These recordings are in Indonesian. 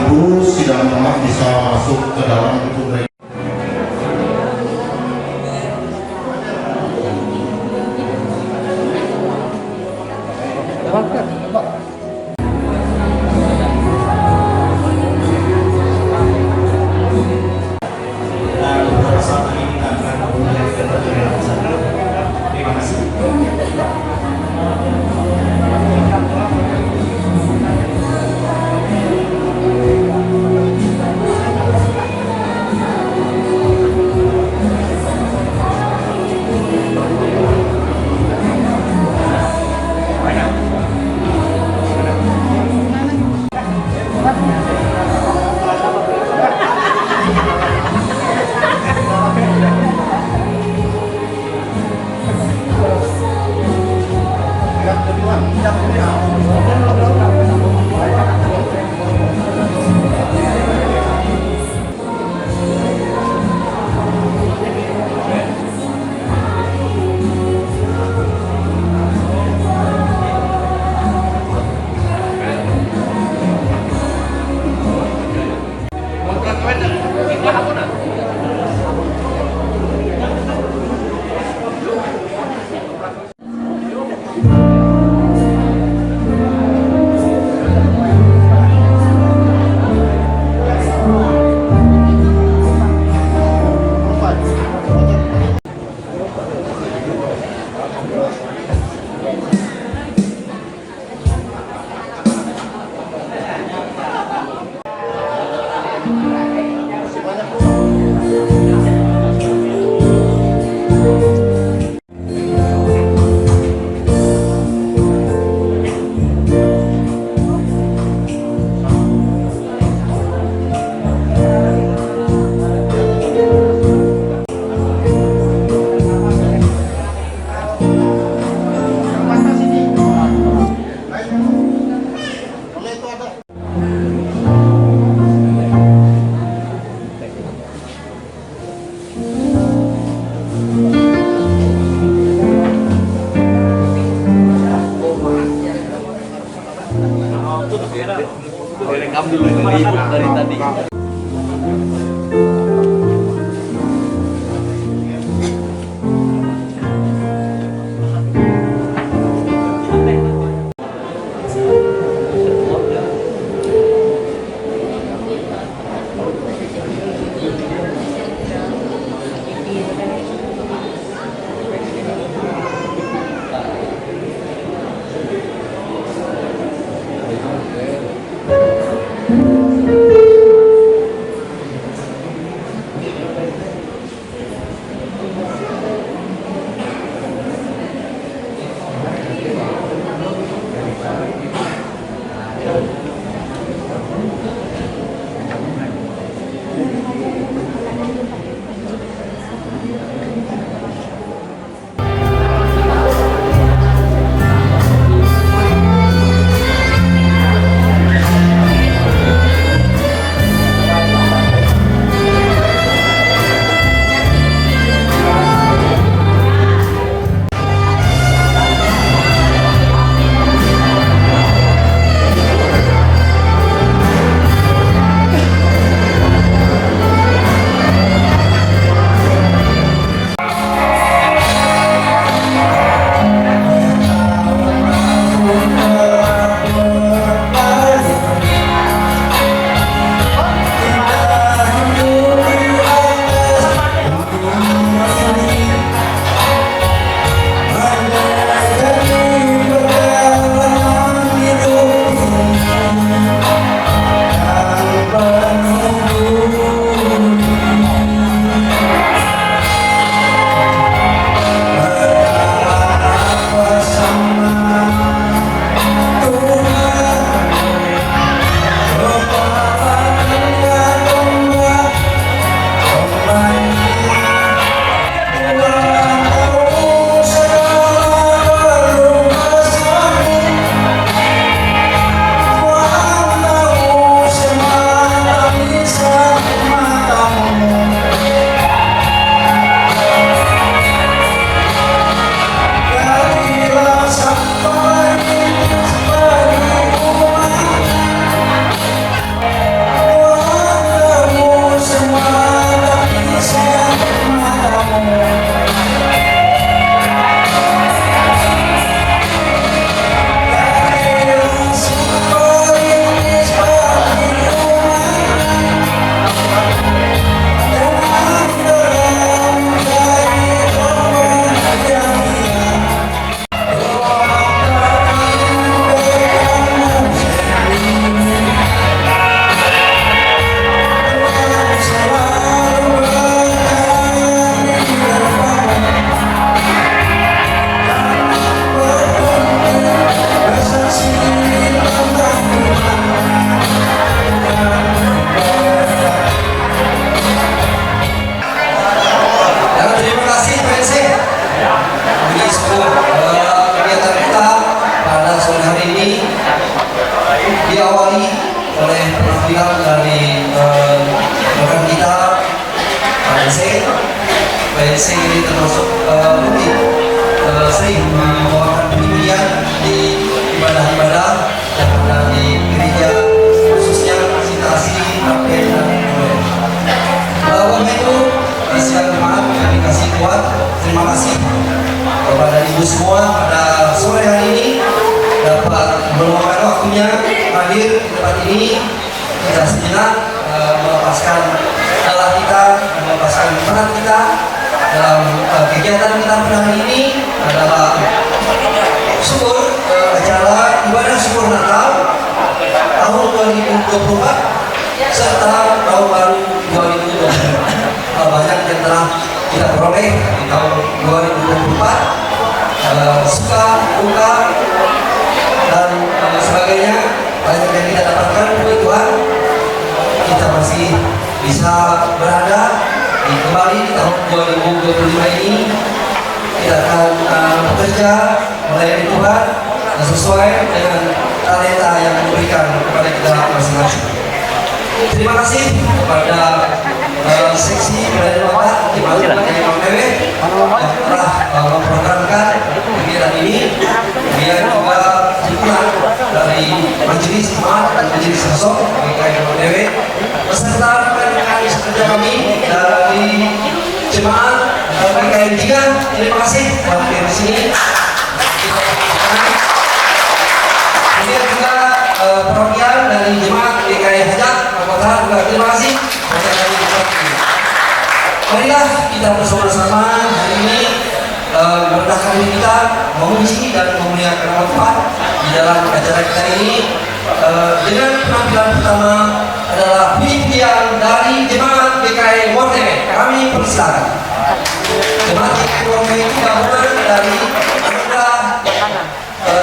Agus sidang teman bisa masuk ke dalam gedung registry. Direkam dulu dari tadi. saya ini termasuk rutin sering membawakan pujian di ibadah-ibadah yang ada di gereja, khususnya Sitasi, Apel, dan Noel. Bapak Ibu, siang jemaat yang dikasih Tuhan, terima kasih kepada Ibu semua pada sore hari ini dapat meluangkan waktunya hadir di tempat ini. Kita sejenak melepaskan lelah kita, melepaskan penat kita dalam kegiatan kita pada hari ini adalah syukur acara ibadah syukur Natal tahun 2024 serta tahun baru 2024. Banyak yang telah kita peroleh di tahun 2024, suka, duka, dan sebagainya banyak yang kita dapatkan. Puji Tuhan, kita masih bisa berada kembali di tahun 2025 ini. Kita akan bekerja melayani Tuhan sesuai dengan talenta yang diberikan kepada kita masing-masing. Terima kasih kepada seksi pelayanan Bapak di Malang yang telah memprogramkan kegiatan ini. Kemudian juga dukungan dari majelis jemaat dan majelis sosok GKI beserta rekan-rekan kerja kami dari jemaat GKI 3. Terima kasih telah hadir di sini. Kemudian juga perwakilan dari jemaat GKI Hajat Kota juga terima kasih. Marilah kita bersama-sama hari ini memerdahkan diri kita, memuji dan memuliakan nama Tuhan di dalam acara kita ini. Dengan penampilan pertama adalah pujian dari jemaat GKI Worteme. Kami persilakan. Jemaat GKI Worteme itu gabungan dari Anugerah,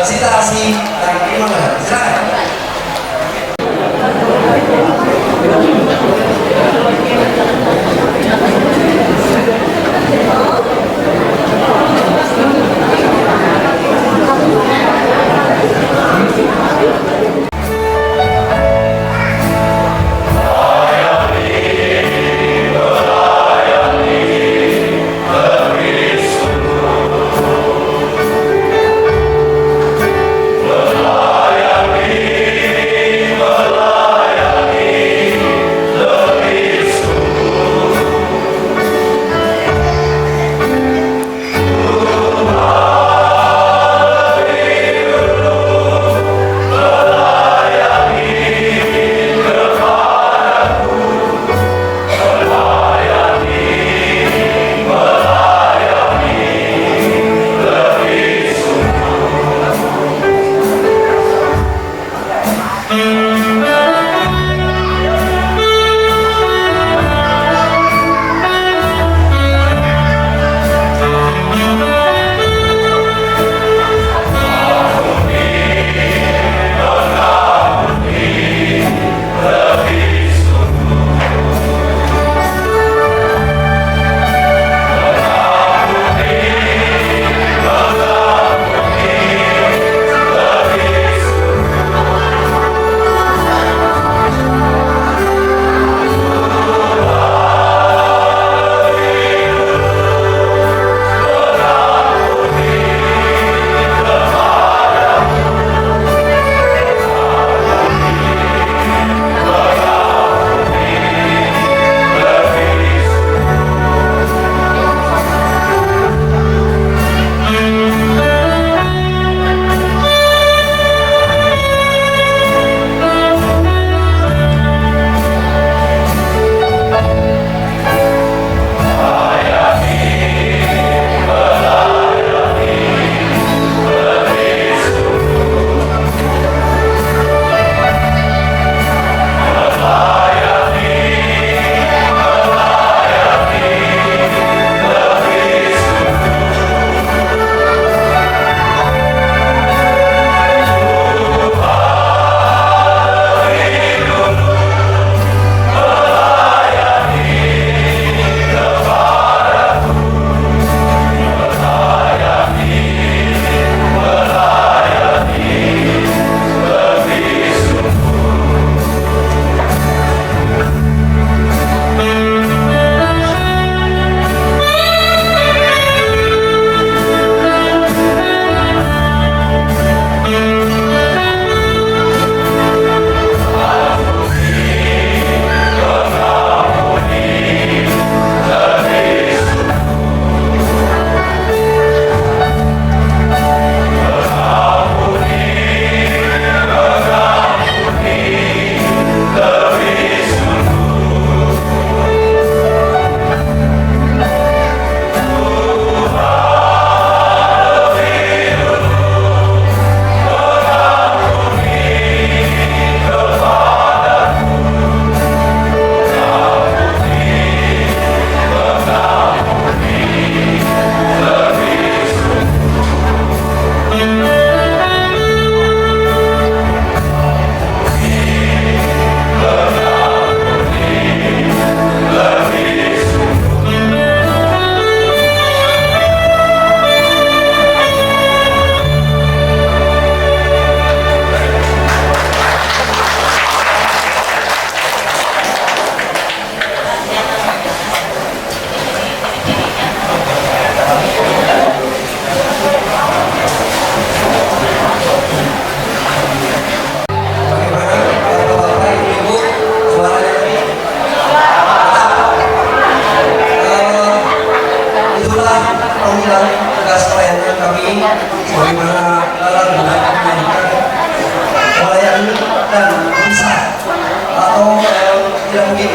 Sitasi dan Imam. Silakan. Layani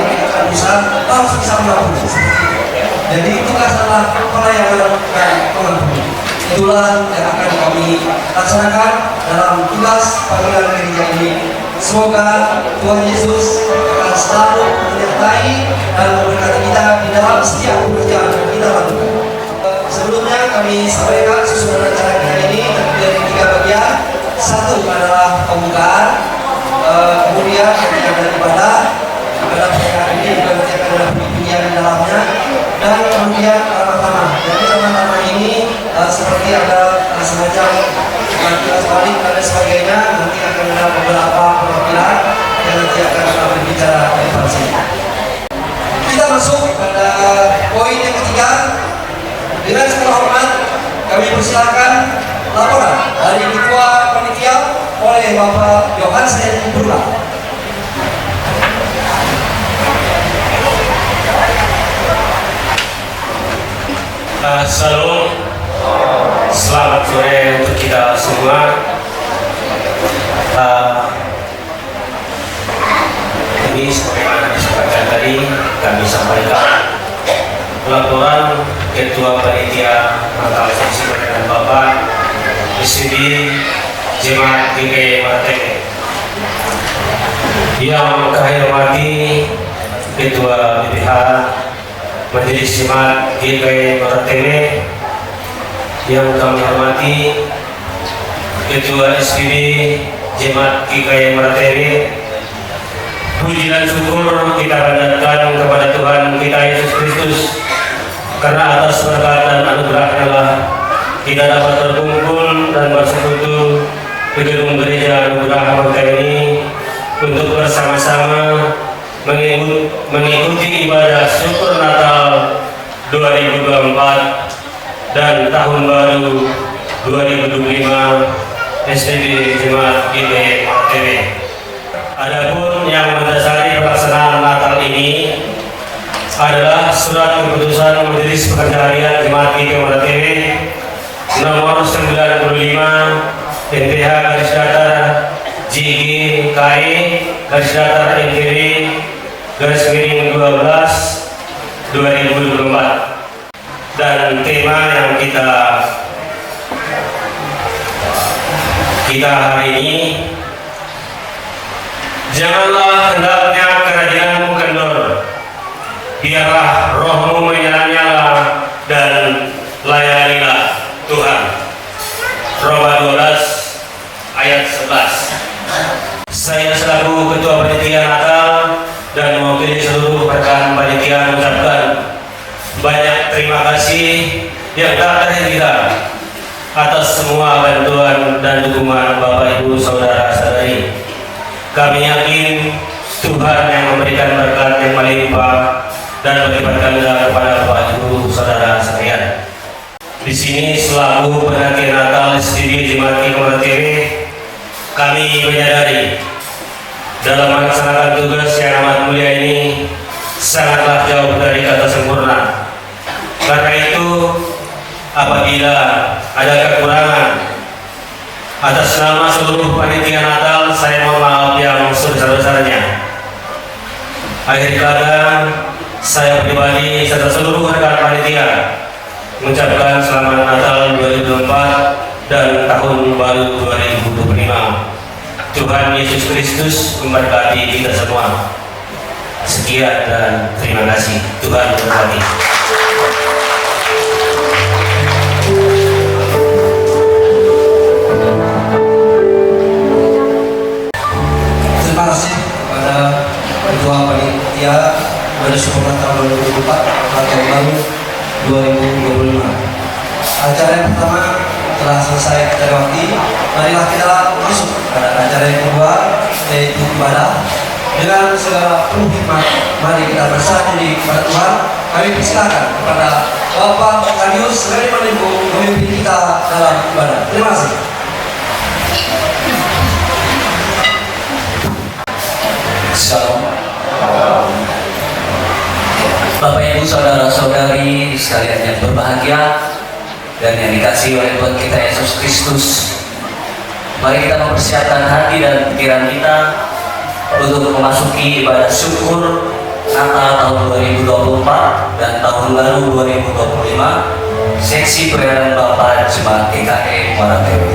kami akan harus bisa mengampuni. Jadi tugas adalah pelayanan dan pengampuni. Itulah yang akan kami laksanakan dalam tugas panggilan gereja ini. Semoga Tuhan Yesus akan selalu menyertai dan memberkati kita di dalam setiap pekerjaan yang kita lakukan. Sebelumnya kami sampaikan susunan acara kita ini terdiri dari 3 bagian. Satu adalah pembukaan, kemudian ketika ada ibadah pernikahan ini juga nanti akan ada penginjilan di dalamnya, dan kemudian ramah-tamah. Jadi ramah-tamah ini seperti ada semacam kilas balik dan sebagainya. Nanti akan ada beberapa perwakilan yang nanti akan berbicara di depan sini. Kita masuk pada poin yang ketiga. Dengan segala hormat kami persilakan laporan dari Ketua Panitia oleh Bapak Yohanes Purba. Salam, selamat sore untuk kita semua. Ini sebagaimana disebutkan tadi, kami sampaikan laporan Ketua Panitia Natal Sesi dengan Bapak SCD Jemaat GKI Martene. Yang kami hormati Ketua BPH Majelis Jemaat GKI Martene, yang kami hormati Ketua SPD Jemaat GKI Martene. Puji dan syukur kita panjatkan kepada Tuhan kita Yesus Kristus, karena atas berkat dan anugerah-Nya lah kita dapat berkumpul dan bersekutu di gedung gereja Anugerah Martene ini untuk bersama-sama mengikuti ibadah syukur Natal 2024 dan tahun baru 2025 SPB Jemaat GKI Martene. Adapun yang mendasari pelaksanaan Natal ini adalah surat keputusan Majelis Pekerja Harian Jemaat GKI Martene nomor 95 NPH garis datar JGKI garis datar NTB garis miring 12 2024, dan tema yang kita hari ini, janganlah hendaknya kerajaanmu kendor, biarlah rohmu menyala-nyala dan layanilah Tuhan. Roma 12 ayat 11. Saya selaku Ketua Panitia Natal dan mewakili seluruh rekan panitia mengucapkan banyak terima kasih yang tak terhingga atas semua bantuan dan dukungan Bapak Ibu Saudara-saudari. Kami yakin Tuhan yang memberikan berkat yang melimpah dan berlipat ganda kepada Bapak Ibu Saudara sekalian. Di sini selaku penanti Natal SDG Jemaat GKI Martene, kami menyadari dalam melaksanakan tugas yang amat mulia ini sangatlah jauh dari kata sempurna. Karena itu, apabila ada kekurangan, atas nama seluruh panitia Natal saya mohon maaf yang sebesar-besarnya. Akhir kata, saya pribadi serta seluruh rekan panitia mengucapkan selamat Natal 2024 dan tahun baru 2025. Tuhan Yesus Kristus memberkati kita semua. Sekian dan terima kasih. Tuhan memberkati. Terima kasih kepada Ketua Panitia pada syukur Natal 2024 tahun baru 2025. Acara yang pertama telah selesai kita lewati. Marilah kita masuk pada acara yang kedua, yaitu ibadah. Dengan segala penuh hikmat, mari kita bersatu di kepada Tuhan. Kami persilakan kepada Bapak Kadius Seri Manimbu memimpin kita dalam ibadah. Terima kasih. Shalom. Bapak Ibu Saudara-saudari sekalian yang berbahagia dan yang dikasihi oleh Tuhan kita Yesus Kristus, mari kita mempersiapkan hati dan pikiran kita untuk memasuki ibadah syukur Natal tahun 2024 dan Tahun Baru 2025 Seksi Pelayanan Bapa Jemaat GKI Muara Ewi.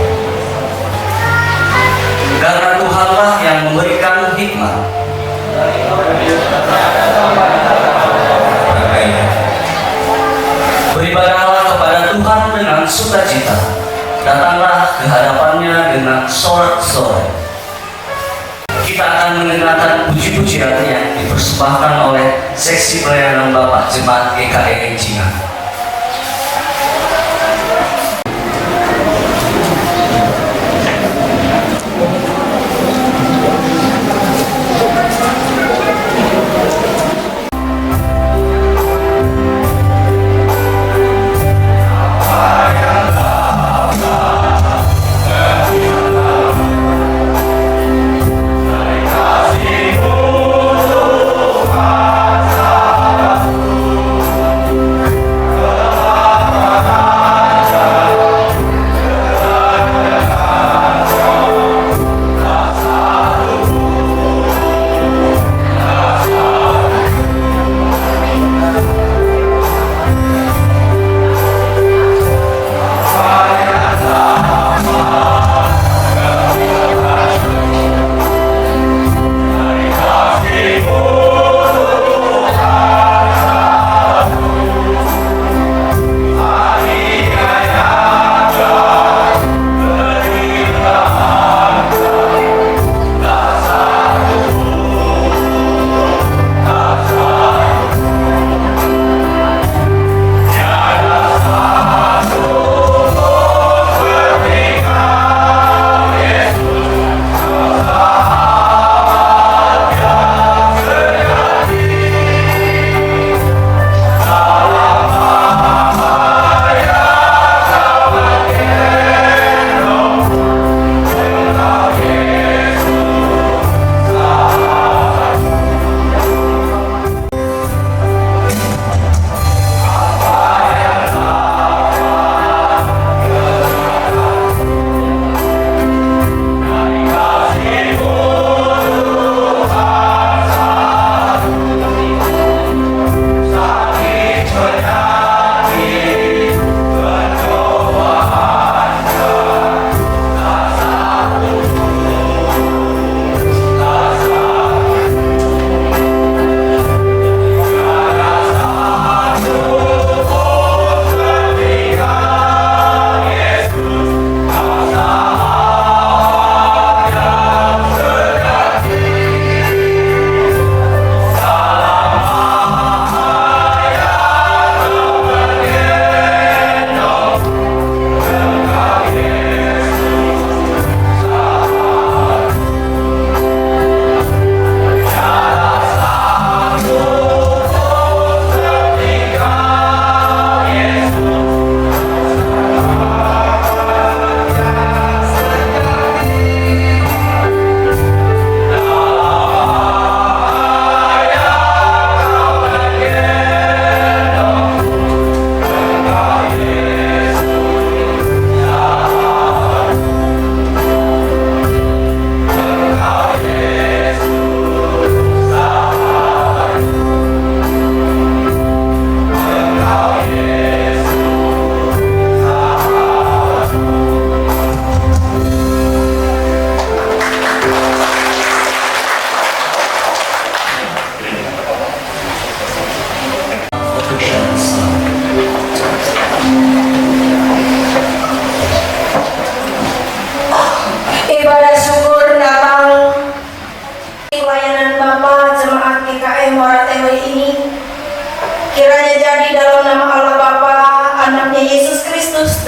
Karena Tuhanlah yang memberikan hikmat, beribadahlah kepada Tuhan dengan sukacita, datanglah ke hadapannya dengan sorak-sorai. Kita akan mendengarkan puji-pujian yang dipersembahkan oleh Seksi Pelayanan Bapak Jemaat GKI Jingan.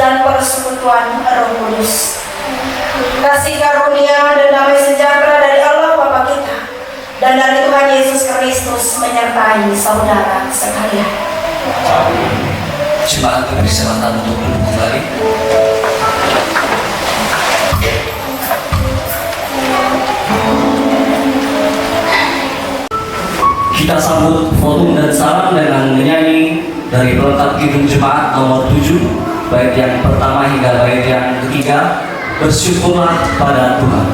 dan persekutuan Roh Kudus. Kasih karunia dan damai sejahtera dari Allah Bapa kita dan dari Tuhan Yesus Kristus menyertai saudara sekalian. Jemaat beri kesempatan untuk duduk kembali. Kita sambut forum dan salam dengan menyanyi dari pelengkap Kidung Jemaat nomor 7, bait yang pertama hingga bait yang ketiga. Bersyukurlah pada Tuhan.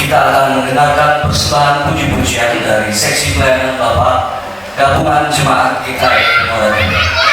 kita akan mendengarkan persembahan puji-pujian dari seksi pelayanan Bapak Gabungan Jemaat GKI Muara Timur.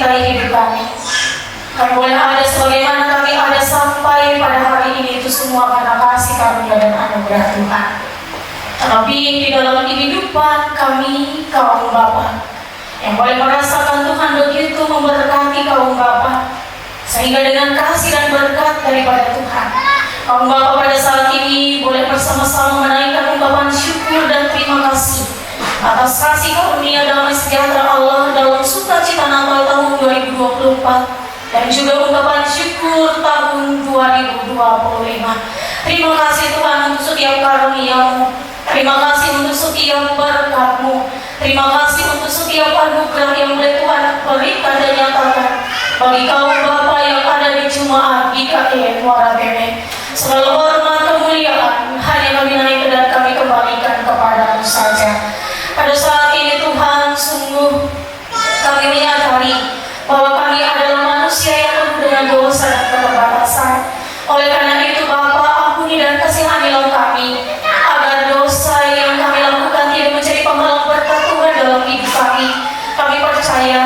menyertai hidup kami. Kami boleh ada sebagaimana kami ada sampai pada hari ini itu semua karena kasih karunia dan anugerah Tuhan. Terlebih di dalam kehidupan kami kaum bapa yang boleh merasakan Tuhan begitu memberkati kaum bapa, sehingga dengan kasih dan berkat daripada Tuhan, kaum bapa pada saat ini boleh bersama-sama menaikkan ungkapan syukur dan terima kasih atas kasih karunia damai sejahtera Allah dalam sukacita Natal tahun 2024 dan juga ungkapan syukur tahun 2025. Terima kasih Tuhan untuk setiap karunia-Mu. Terima kasih untuk setiap berkat-Mu. Terima kasih untuk setiap anugerah yang boleh Tuhan berikan dan nyatakan bagi kaum bapa yang ada di jemaat GKI Muara Bene. Segala hormat kemuliaan hanya kami naikkan dan kami kembalikan kepada-Mu saja. Pada saat ini Tuhan, sungguh kami menyadari bahwa kami adalah manusia yang penuh dengan dosa dan keterbatasan. Oleh karena itu Bapa, ampuni dan kasihanilah kami, agar dosa yang kami lakukan tidak menjadi penghalang berkat Tuhan dalam hidup kami. Kami percaya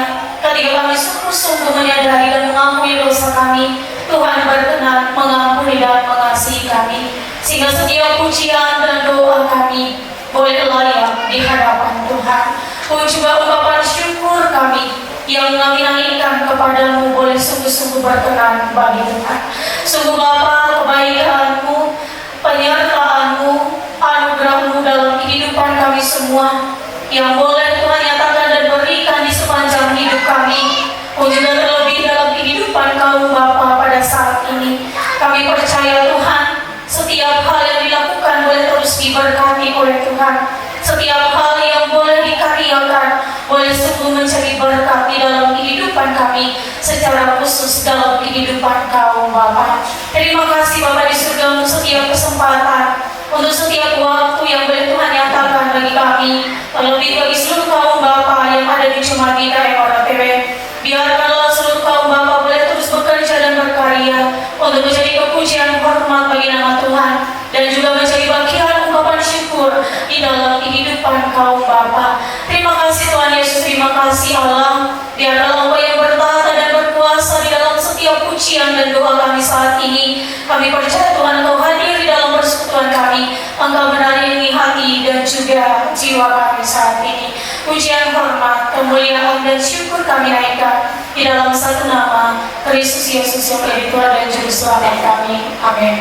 ketika kami sungguh-sungguh menyadari dan mengampuni dosa kami, Tuhan berkenan mengampuni dan mengasihi kami, sehingga setiap pujian dan doa kami boleh layak di hadapan Tuhan. Pun juga ungkapan syukur kami yang kami naikkan kepadamu boleh sungguh-sungguh berkenan bagi Tuhan. Sungguh Bapa, kebaikan-Mu, penyertaan-Mu, anugerah-Mu dalam kehidupan kami semua yang boleh Tuhan nyatakan dan berikan di sepanjang hidup kami, pun juga terlebih dalam kehidupan kaum Bapa pada saat ini. Kami percaya Tuhan, setiap hal yang dilakukan boleh terus diberkati oleh Tuhan. Setiap hal yang boleh dikaryakan boleh sungguh menjadi berkat di dalam kehidupan kami, secara khusus dalam kehidupan kaum Bapa. Terima kasih Bapa di surga untuk setiap kesempatan, untuk setiap waktu yang boleh Tuhan nyatakan bagi kami, terlebih bagi seluruh kaum Bapa yang ada di Jemaat GKI Muara Bene. Biarkanlah seluruh kaum Bapa boleh terus bekerja dan berkarya untuk menjadi kepujian hormat bagi nama Tuhan, dan juga menjadi bagian ungkapan syukur di dalam kehidupan kaum Bapa. Terima kasih Tuhan Yesus, terima kasih Allah. Biarlah Engkau yang bertata dan berkuasa di dalam setiap pujian dan doa kami saat ini. Kami percaya Tuhan Engkau hadir di dalam persekutuan kami. Engkau menaringi hati dan juga jiwa kami saat ini. Pujian, hormat, kemuliaan dan syukur kami naikkan di dalam satu nama Kristus Yesus yang menjadi Tuhan dan Juru Selamat kami. Amin.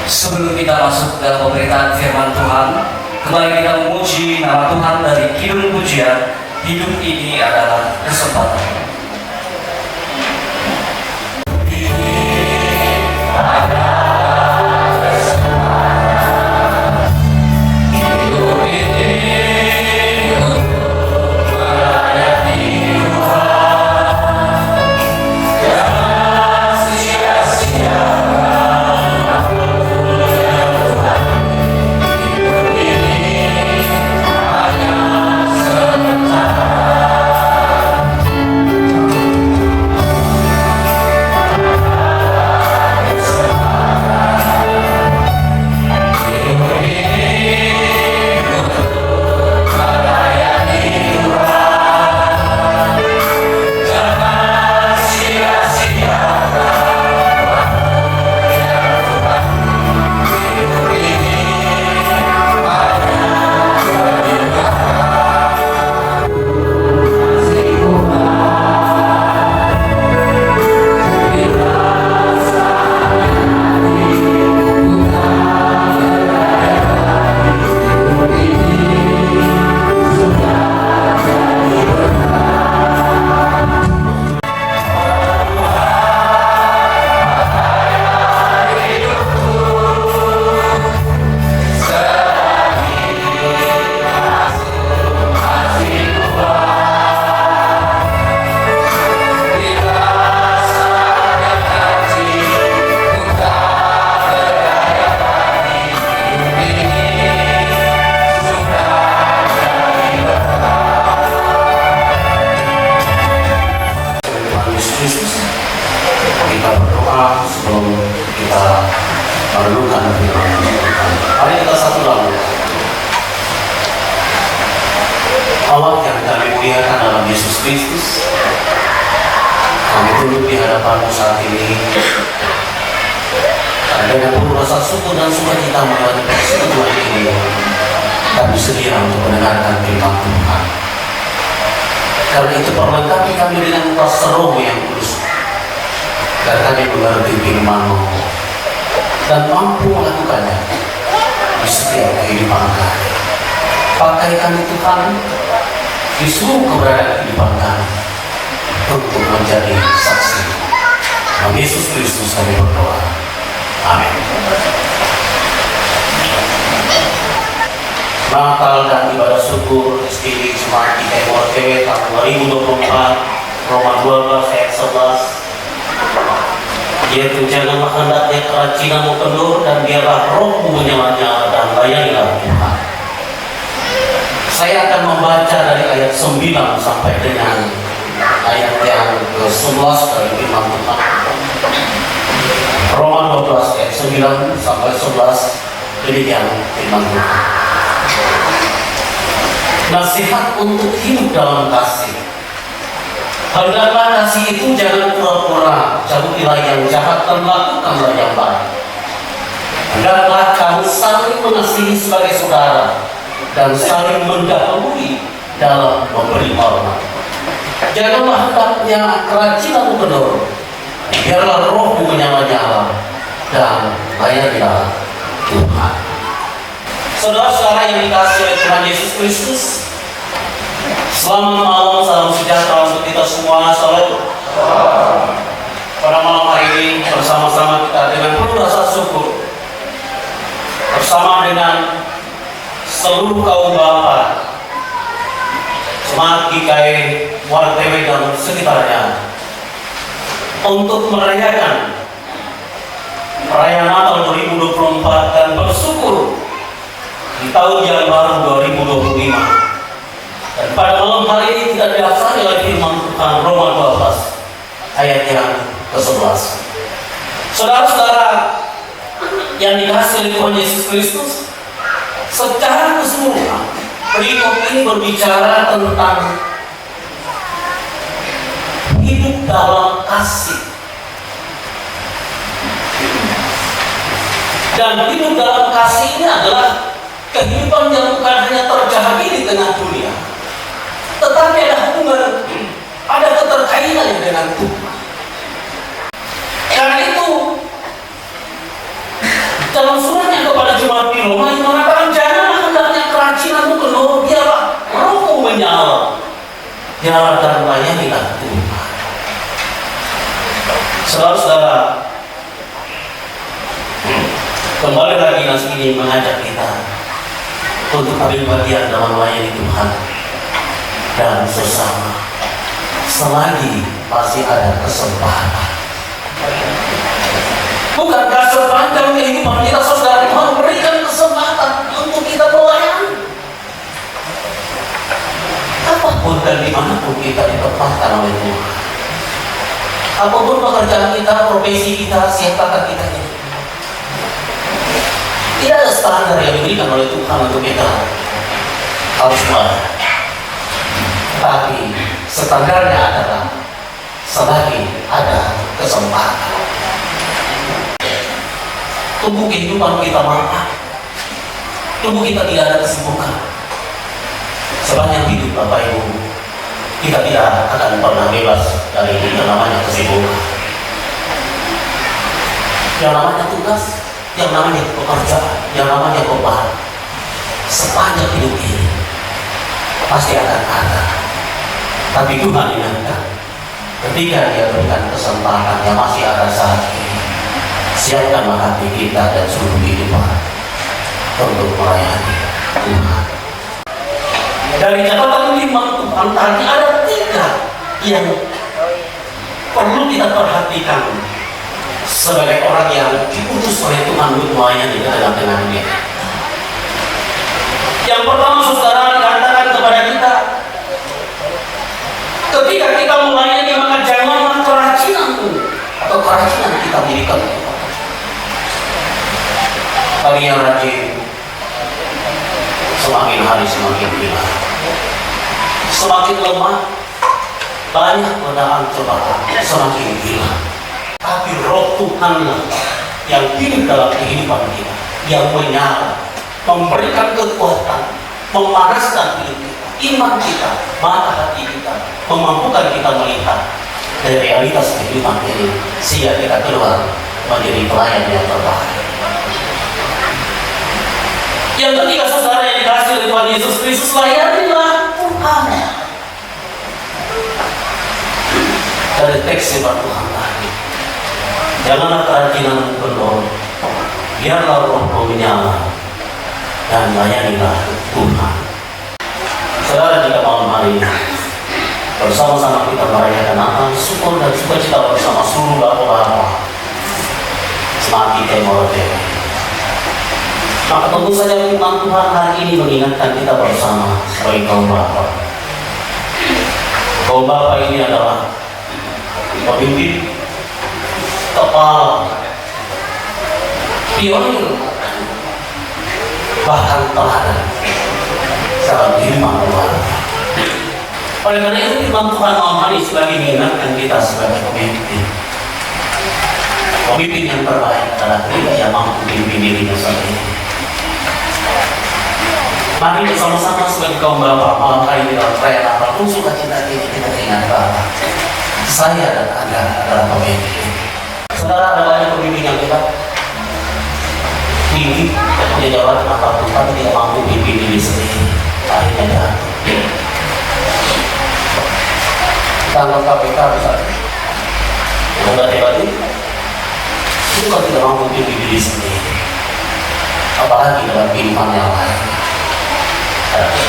Sebelum kita masuk dalam pemberitaan firman Tuhan, kembali kita memuji nama Tuhan dari kidung pujian, hidup ini adalah kesempatan. Allah yang kami muliakan dalam Yesus Kristus, kami duduk di hadapanmu saat ini dengan penuh rasa syukur dan sukacita melewati persetujuan ini. Kami sedia untuk mendengarkan firman Tuhan. Karena itu perlengkapi kami dengan kuasa Roh yang kudus, agar kami mengerti firman-Mu dan mampu melakukannya di setiap kehidupan kami. Pakai kami Tuhan di seluruh keberadaan kehidupan kami untuk menjadi saksi. Dalam Yesus Kristus kami berdoa. Amin. Natal dan ibadah syukur SPD Jemaat Timur TW tahun 2024, Roma 12 ayat 11. Yaitu janganlah hendaknya keracinanmu kendor, dan biarlah rohmu menyala-nyala, dan layanilah Tuhan. Saya akan membaca dari ayat 9 sampai dengan ayat yang ke-11 dari firman Tuhan. Roma 12 ayat 9 sampai 11, demikian firman Tuhan. Nasihat untuk hidup dalam kasih. Hendaklah kasih itu jangan pura-pura, jauhilah yang jahat dan lakukanlah yang baik. Hendaklah kamu saling mengasihi sebagai saudara dan saling mendahului dalam memberi hormat. Janganlah hendaknya keracinanmu kendor, biarlah rohmu menyala-nyala, dan layanilah Tuhan. Saudara-saudara yang dikasihi oleh Tuhan Yesus Kristus, selamat malam, salam sejahtera untuk kita semua. Salam. Pada malam hari ini bersama-sama kita dengan penuh rasa syukur, bersama dengan seluruh kaum bapa, jemaat GKI, Muara TW dan sekitarnya, untuk merayakan perayaan Natal 2024 dan bersyukur di tahun yang baru 2025. Dan pada malam hari ini kita didasari oleh firman Tuhan Roma 12 ayat yang ke-11. Saudara-saudara yang dikasihi oleh Tuhan Yesus Kristus, secara keseluruhan berikut ini berbicara tentang hidup dalam kasih. Dan hidup dalam kasih ini adalah kehidupan yang bukan hanya terjadi di tengah dunia, tetapi ada hubungan, ada keterkaitan dengan Tuhan. Karena itu dalam suratnya kepada jemaat di Roma yang mengatakan, janganlah hendaknya keracinanmu kendor, biarlah rohmu menyala, nyala dan layanilah Tuhan. Saudara-saudara, kembali lagi nasi ini mengajak kita untuk ambil bagian dalam melayani Tuhan dan sesama, selagi masih ada kesempatan. Bukankah sepanjang kehidupan kita, saudara, Tuhan memberikan kesempatan untuk kita melayani? Apapun dan dimanapun kita ditempatkan oleh Tuhan, apapun pekerjaan kita, profesi kita, siapakah kita ini, tidak ada standar yang diberikan oleh Tuhan untuk kita harus melayani. Tapi standarnya adalah selagi ada kesempatan. Tubuh kehidupan kita mampu, tubuh kita tidak ada kesibukan. Sepanjang hidup Bapak Ibu, kita tidak akan pernah bebas dari yang namanya kesibukan, yang namanya tugas, yang namanya pekerjaan, yang namanya beban. Sepanjang hidup ini pasti akan ada. Tapi Tuhan ingatkan, ketika Dia berikan kesempatan yang masih ada saat ini, siapkanlah hati kita dan seluruh kehidupan untuk melayani Tuhan. Dari catatan firman Tuhan tadi ada 3 yang perlu kita perhatikan sebagai orang yang diutus oleh Tuhan untuk melayani di tengah-tengah dunia. Yang pertama, saudara, dikatakan kepada kita, ketika kita melayani, maka janganlah keracinanmu atau keracinan kita berikan. Bagi yang rajin, semakin hari semakin hilang. semakin lemah, banyak godaan cobaan semakin gila. Tapi roh Tuhanlah yang hidup dalam kehidupan kita, yang menyala, memberikan kekuatan, memanaskan hidup kita, iman kita, mata hati kita, memampukan kita melihat dari realitas kehidupan ini, sehingga kita keluar menjadi pelayan yang terbaik. Yang ketiga, saudara yang dikasih oleh Tuhan Yesus Kristus, layanilah Tuhan. Dari teks firman Tuhan tadi, janganlah kerajinan kendor, biarlah rohmu menyala, dan layanilah Tuhan. Saudara, jika malam hari ini bersama-sama kita merayakan Natal, syukur dan sukacita bersama seluruh bapak-bapak Semati Timur Tengah, maka tentu saja firman Tuhan hari ini mengingatkan kita bersama sebagai kaum bapak. Kaum bapak ini adalah pemimpin, kepala, pionir, bahkan teladan dalam kehidupan keluarga. Oleh karena itu firman Tuhan malam hari sebagai mengingatkan kita sebagai pemimpin. Pemimpin yang terbaik adalah kita yang mampu memimpin dirinya sendiri. Mari bersama-sama sebagai kaum bapak malam hari ini dalam perayaan Natal pun sukacita ini kita ingat bahwa saya dan Anda adalah pemimpin. Saudara, ada banyak pemimpin yang kita tinggi, punya jabatan apapun, tapi tidak mampu memimpin diri sendiri. Akhirnya jatuh. Tanggal KPK misalnya, udah hebat itu kan tidak mampu memimpin diri sendiri. Apalagi dalam kehidupan yang lain.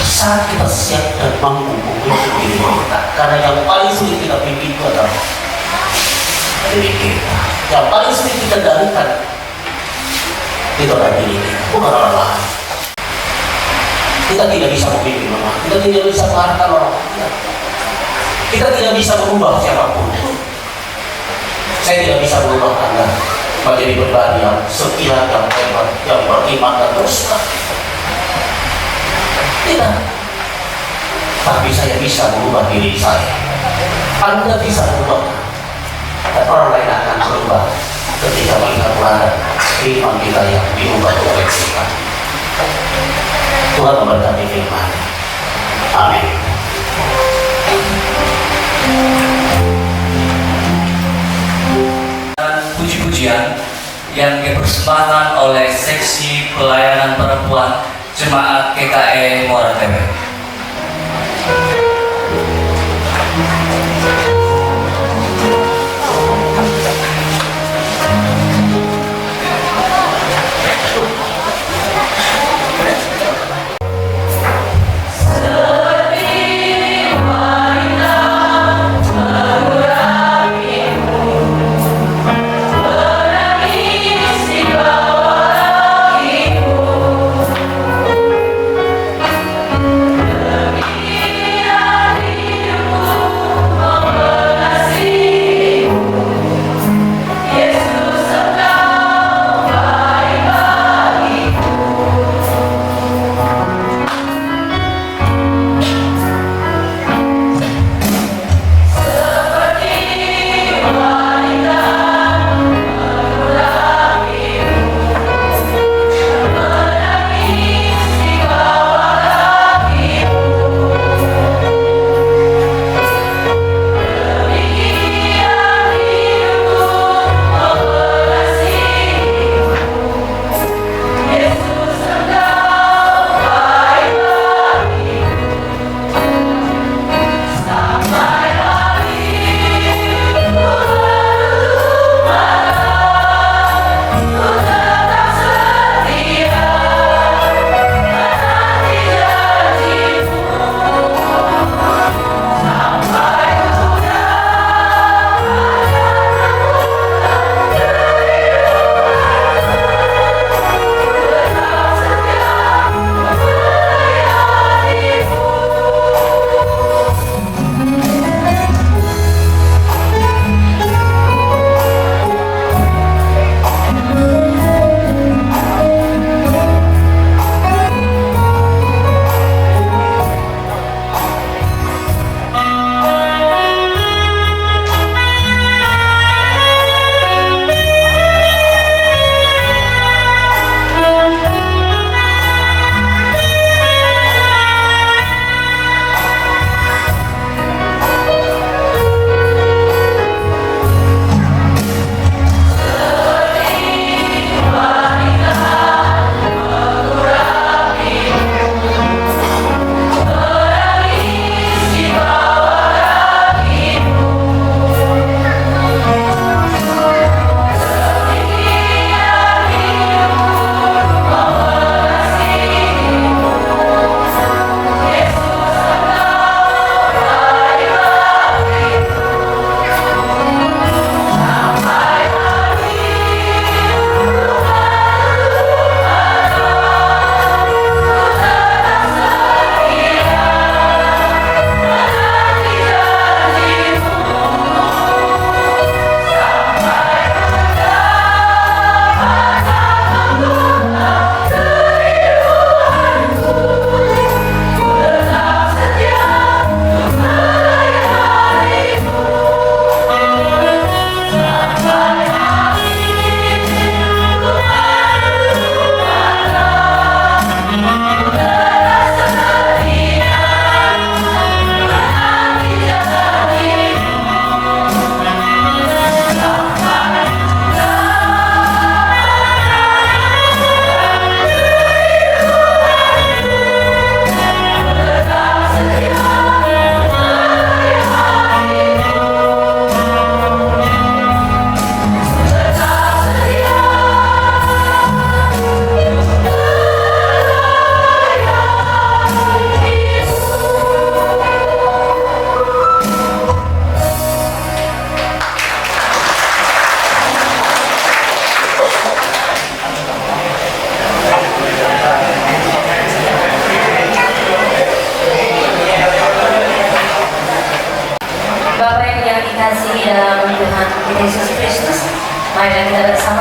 Saat kita siap dan mampu memimpin diri kita, karena yang paling sulit kita pimpin itu adalah diri kita. Yang paling sulit kita darikan itu adalah diri kita, bukan orang lain. Kita tidak bisa memimpin orang, kita tidak bisa mengarahkan orang, kita tidak bisa merubah siapapun. Saya tidak bisa merubah Anda menjadi pribadi yang setia, yang hebat, yang beriman dan bersuka. Tidak. Tapi saya bisa merubah diri saya. Anda bisa merubah. Dan orang lain akan berubah ketika melihat teladan iman kita yang diubah oleh Tuhan. Tuhan memberkati firman. Amin. Dan puji-pujian yang dipersembahkan oleh seksi pelayanan perempuan Jemaat GKE Muara Tebet.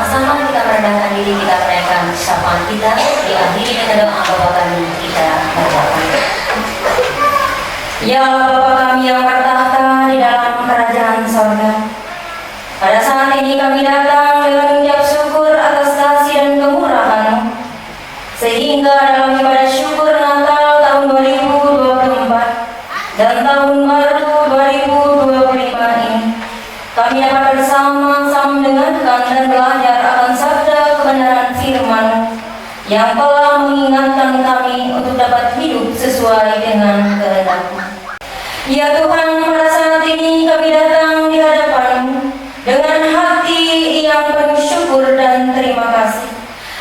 Sama-sama kita merendahkan diri, kita menaikkan sapaan kita, diakhiri dengan doa Bapa kami, kita bacakan. Ya Allah Bapa kami yang bertahta di dalam kerajaan sorga, pada saat ini kami datang dengan mengucap syukur atas kasih dan kemurahan-Mu, sehingga dalam ibadah syukur Natal tahun 2024 dan tahun baru 2025 ini, kami dapat bersama-sama mendengarkan dan belajar akan sabda kebenaran firman-Mu yang telah mengingatkan kami untuk dapat hidup sesuai dengan kehendak-Mu. Ya Tuhan, pada saat ini kami datang di hadapan-Mu dengan hati yang penuh syukur dan terima kasih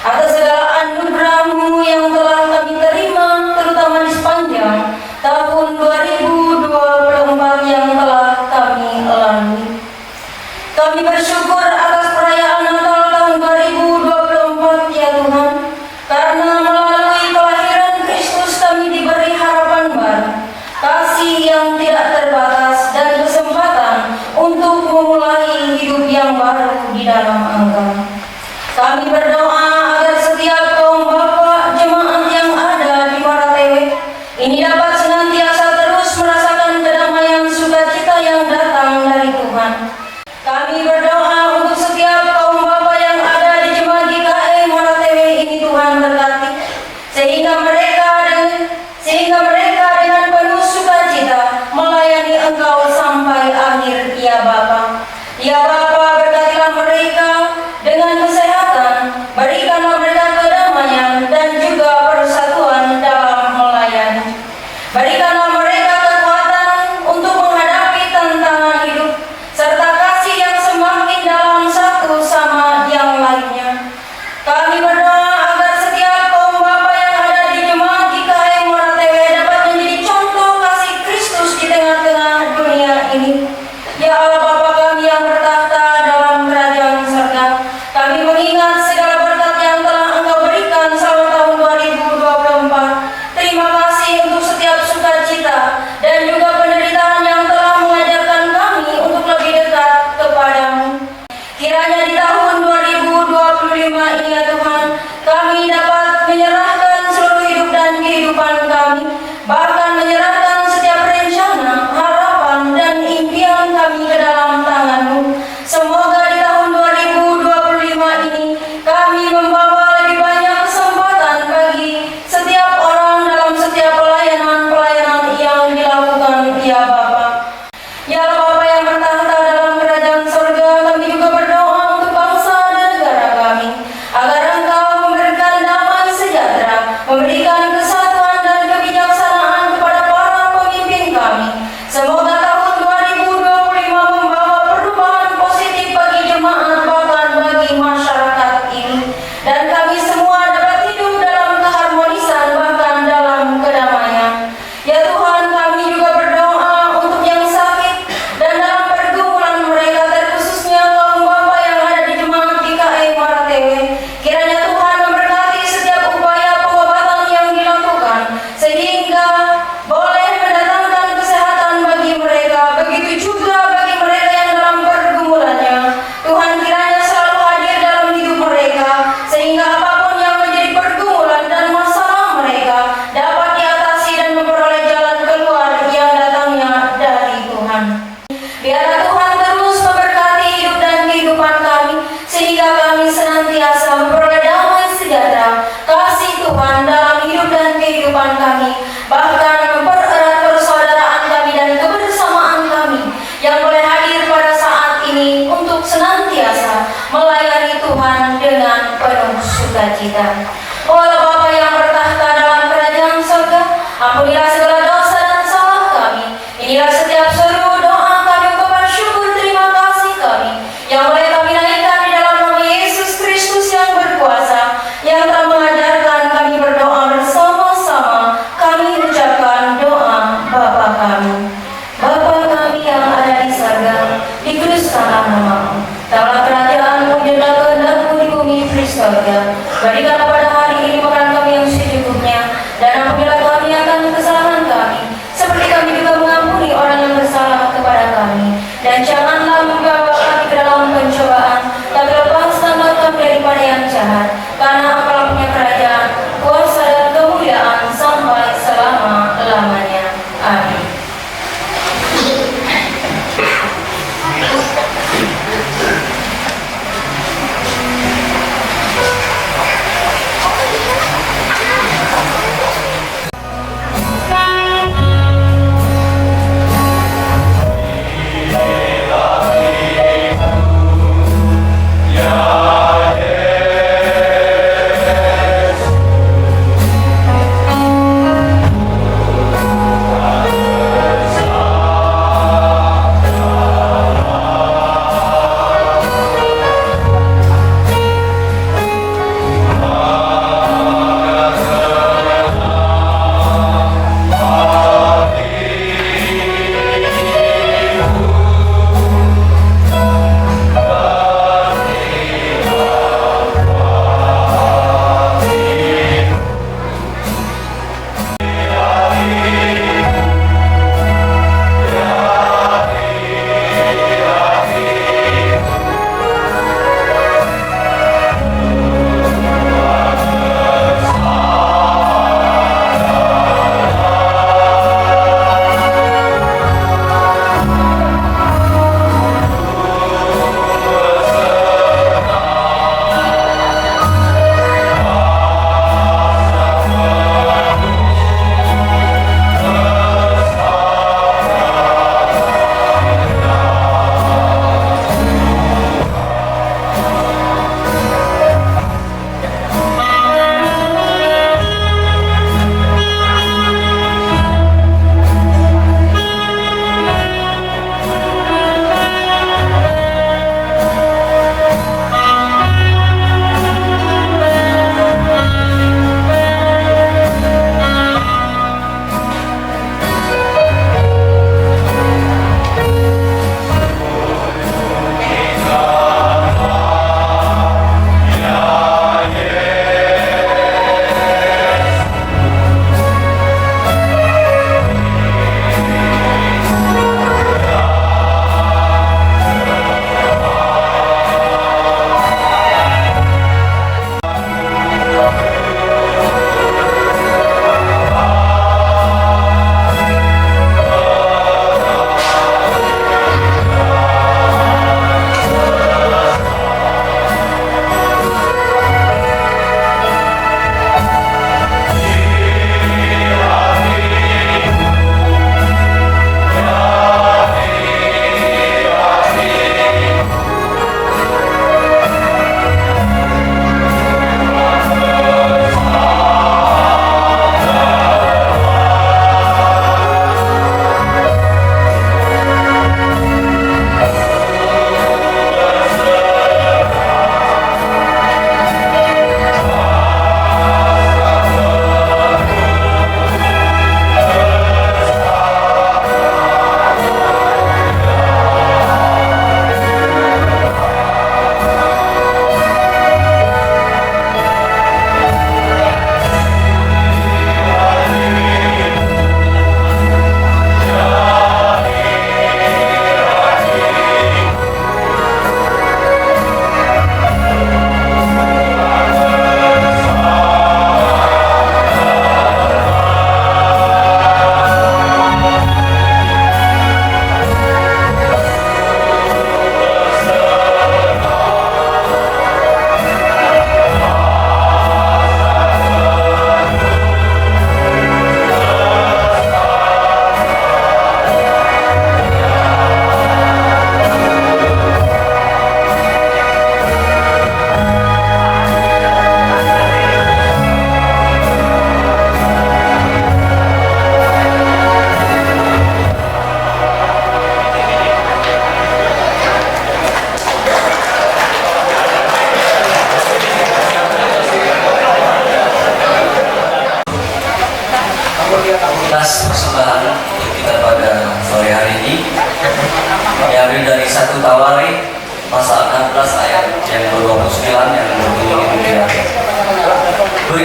atas segala anugerah-Mu yang telah kami terima, terutama di sepanjang tahun 2024 yang telah kami lalui. Kami bersyukur atas perayaan Natal tahun 2024 ya Tuhan, karena melalui kelahiran Kristus kami diberi harapan baru, kasih yang tidak terbatas dan kesempatan untuk memulai hidup yang baru di dalam Engkau. Kami berdoa agar setiap kaum Bapak jemaat yang ada di Maratewe ini dapat senantiasa terus merasakan kedamaian sukacita yang datang dari Tuhan. Kami berdoa untuk setiap kaum Bapak yang ada di jemaat GKI Maratewe ini, Tuhan berkati, sehingga mereka dengan penuh sukacita melayani Engkau sampai akhir ya Bapa. Ya Bapa, berkatilah mereka dengan kesehatan, berikanlah mereka kedamaian dan juga persatuan dalam melayani. Berikanlah mereka kekuatan untuk menghadapi tantangan hidup, serta kasih yang semakin dalam satu sama yang lainnya. Kami berdoa agar setiap kaum Bapak yang ada di jemaat GKI Maratewe dapat menjadi contoh kasih Kristus di tengah-tengah dunia ini. Ya Allah Bapa kami yang bertahta dalam kerajaan surga, kami mengingat segala berkat yang telah Engkau berikan selama tahun 2024. Terima kasih untuk setiap sukacita dan juga penderitaan yang telah mengajarkan kami untuk lebih dekat kepadamu. Kiranya di tahun 2025 ini ya Tuhan, kami dapat menyerahkan seluruh hidup dan kehidupan kami, bahkan menyerahkan setiap rencana, harapan, dan impian kami ke dalam tangan-Mu. Semoga di tahun 2025 ini kami membawa lebih banyak kesempatan bagi setiap orang dalam setiap pelayanan yang dilakukan ya Bapa. Ya Allah Bapa yang bertahta dalam kerajaan surga, kami juga berdoa untuk bangsa dan negara kami, agar Engkau memberikan damai sejahtera, memberikan kesatuan dan kebijaksanaan kepada para pemimpin kami. Semoga tahun 2025 membawa perubahan positif bagi jemaat, bahkan bagi masyarakat ini, dan kami semua dapat hidup dalam keharmonisan, bahkan dalam kedamaian. Ya Tuhan, kami juga berdoa untuk yang sakit dan dalam pergumulan mereka, terkhususnya kaum Bapak yang ada di jemaat GKI Maratewe. Kiranya Tuhan memberkati setiap upaya pengobatan yang dilakukan, sehingga boleh mendatangkan kesehatan bagi mereka. Begitu juga bagi mereka yang dalam pergumulannya, Tuhan kiranya selalu hadir dalam hidup mereka, sehingga apapun yang menjadi pergumulan dan masalah mereka dapat diatasi dan memperoleh jalan keluar yang datangnya dari Tuhan. Biarlah Tuhan terus memberkati hidup dan kehidupan kami, sehingga kami senantiasa memperoleh damai sejahtera, kasih Tuhan dalam hidup dan kehidupan kami, bahkan mempererat persaudaraan kami dan kebersamaan kami yang boleh hadir pada saat ini untuk senantiasa melayani Tuhan dengan penuh sukacita. Oh Allah Bapa yang bertahta dalam kerajaan surga, ampunilah segala dosa dan salah kami. Inilah setiap seru doa kami, ungkapan syukur terima kasih kami yang boleh kami naikkan di dalam nama Yesus Kristus yang berkuasa, yang telah mengajarkan kami berdoa bersama-sama. Kami ucapkan doa Bapa kami. Bapa kami yang ada di surga, dikuduskanlah nama-Mu. Datanglah kerajaan-Mu, jadilah kehendak-Mu di bumi seperti di surga. Berikanlah pada hari ini makanan kami yang secukupnya, dan ampunilah kami akan kesalahan kami, seperti kami juga mengampuni orang yang bersalah kepada kami. Dan janganlah membawa kami ke dalam pencobaan, tapi lepaskanlah kami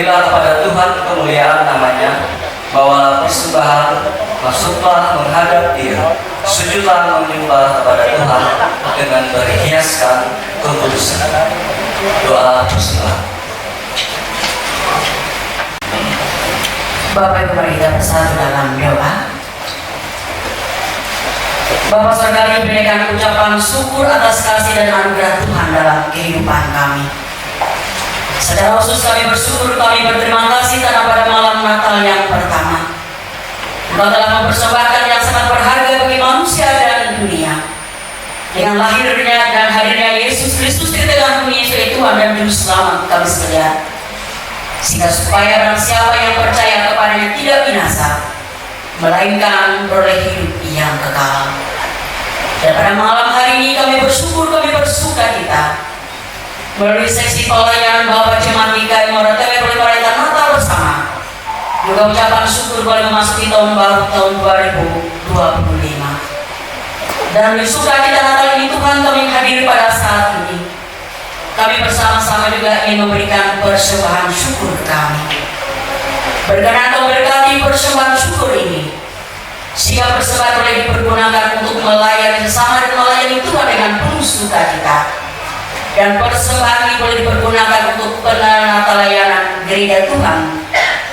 berilah kepada Tuhan kemuliaan namanya, bawalah persembahan, masuklah menghadap Dia, sujudlah menyembah kepada Tuhan dengan berhiaskan kekudusan. Doa persembahan. Bapak Ibu, mari kita bersatu dalam doa. Bapak Saudara, berikan ucapan syukur atas kasih dan anugerah Tuhan dalam kehidupan kami. Secara khusus kami bersyukur, kami berterima kasih karena pada malam Natal yang pertama Engkau telah mempersembahkan yang sangat berharga bagi manusia dan dunia dengan lahirnya dan hadirnya Yesus Kristus di tengah dunia sebagai Tuhan dan Juru Selamat kami sekalian, sehingga supaya barang siapa yang percaya kepadanya tidak binasa, melainkan beroleh hidup yang kekal. Dan pada malam hari ini kami bersyukur, kami bersuka cita melalui seksi pelayanan Bapak Jemaat GKI Muara Tewe boleh merayakan Natal bersama, juga ucapan syukur boleh memasuki tahun baru tahun 2025. Dan bersuka cita Natal ini Tuhan kami hadir pada saat ini. Kami bersama-sama juga ingin memberikan persembahan syukur kami. Berkenan Kau berkati persembahan syukur ini, sehingga persembahan boleh dipergunakan untuk melayani sesama dan melayani Tuhan dengan penuh sukacita. Dan persembahan ini boleh dipergunakan untuk penata-layanan gereja Tuhan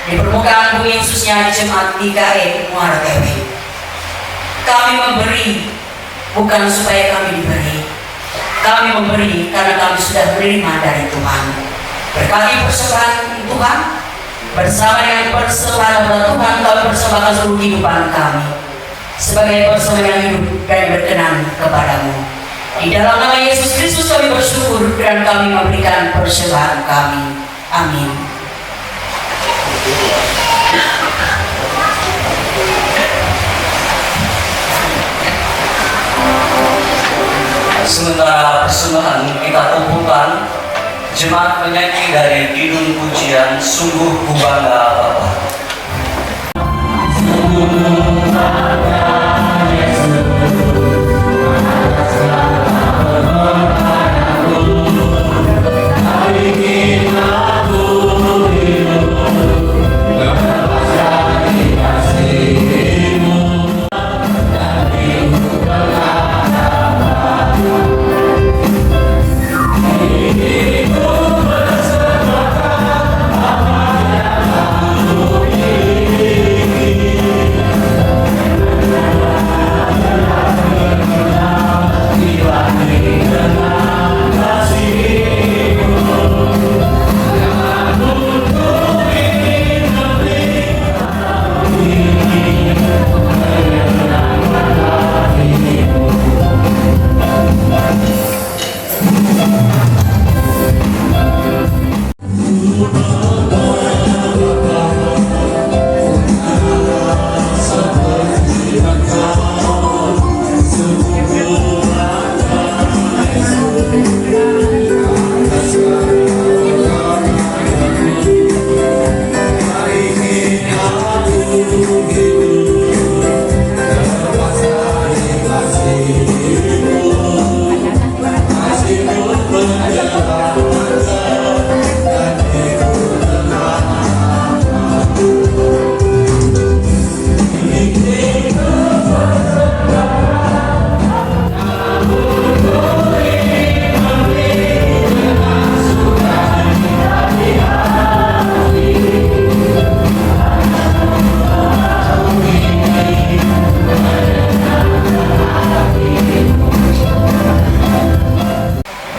di permukaan bumi, khususnya Jemaat GKI Muara Tewe. Kami memberi bukan supaya kami diberi, kami memberi karena kami sudah menerima dari Tuhan. Berkati persembahan Tuhan, bersama dengan persembahan Tuhan kami persembahkan seluruh kehidupan kami sebagai persembahan yang hidup dan berkenan kepadamu. Di dalam nama Yesus Kristus kami bersyukur dan kami memberikan persembahan kami. Amin. Sementara persembahan kita kumpulkan, jemaat penyanyi dari Kidung Pujian Sungguh Ku Bangga Bapa.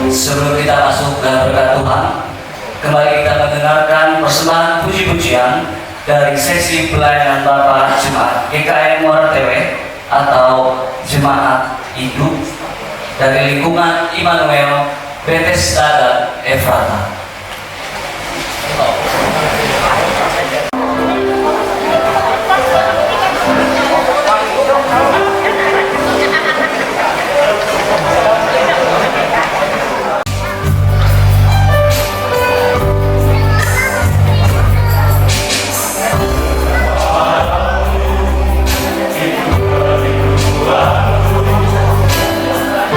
Sebelum kita masuk dalam berkat Tuhan, kembali kita mendengarkan persembahan puji-pujian dari sesi pelayanan Bapak Jemaat GKI Muara Tewe atau Jemaat Hidup dari lingkungan Immanuel, Bethesda dan Efrata.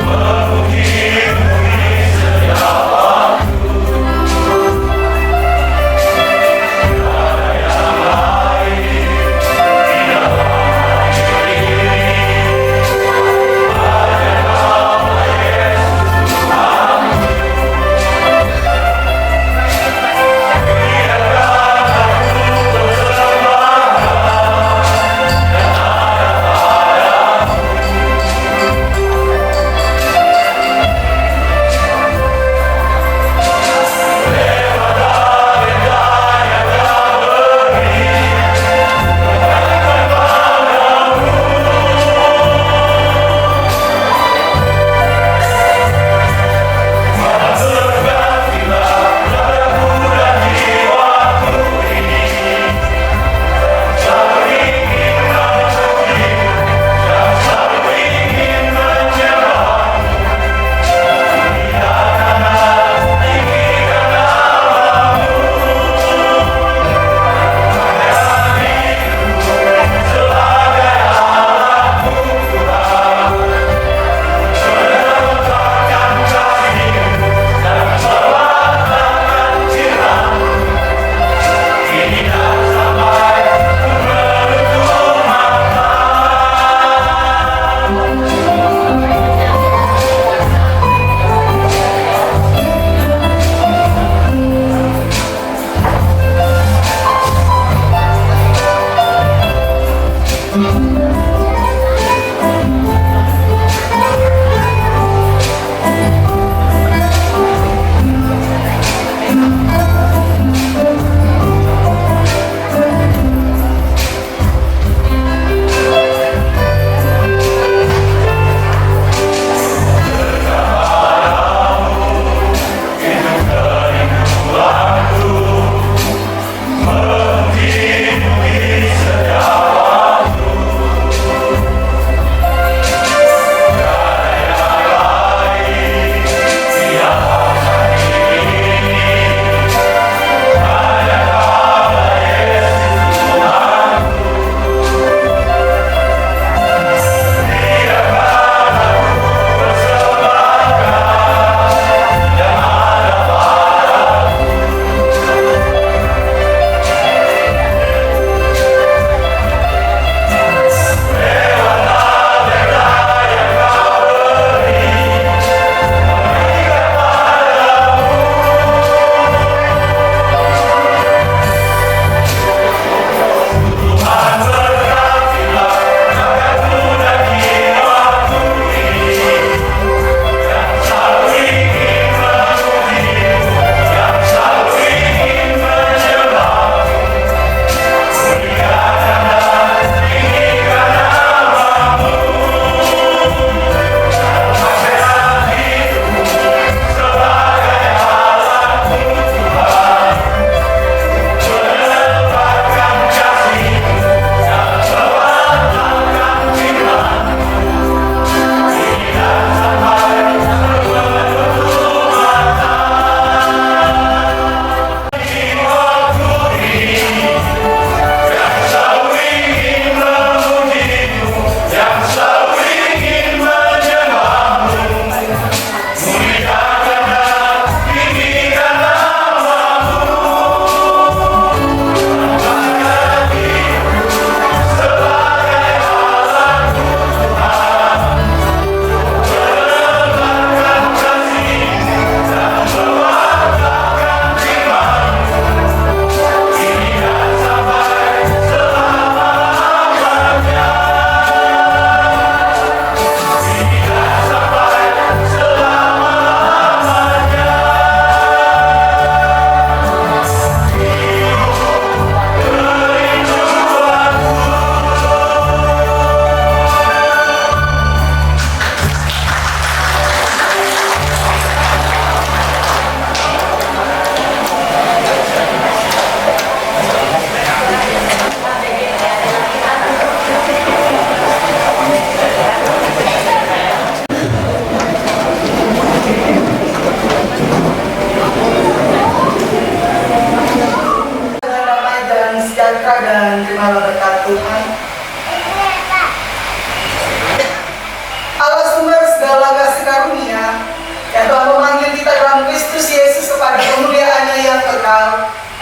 Memuji-muji setiap waktu.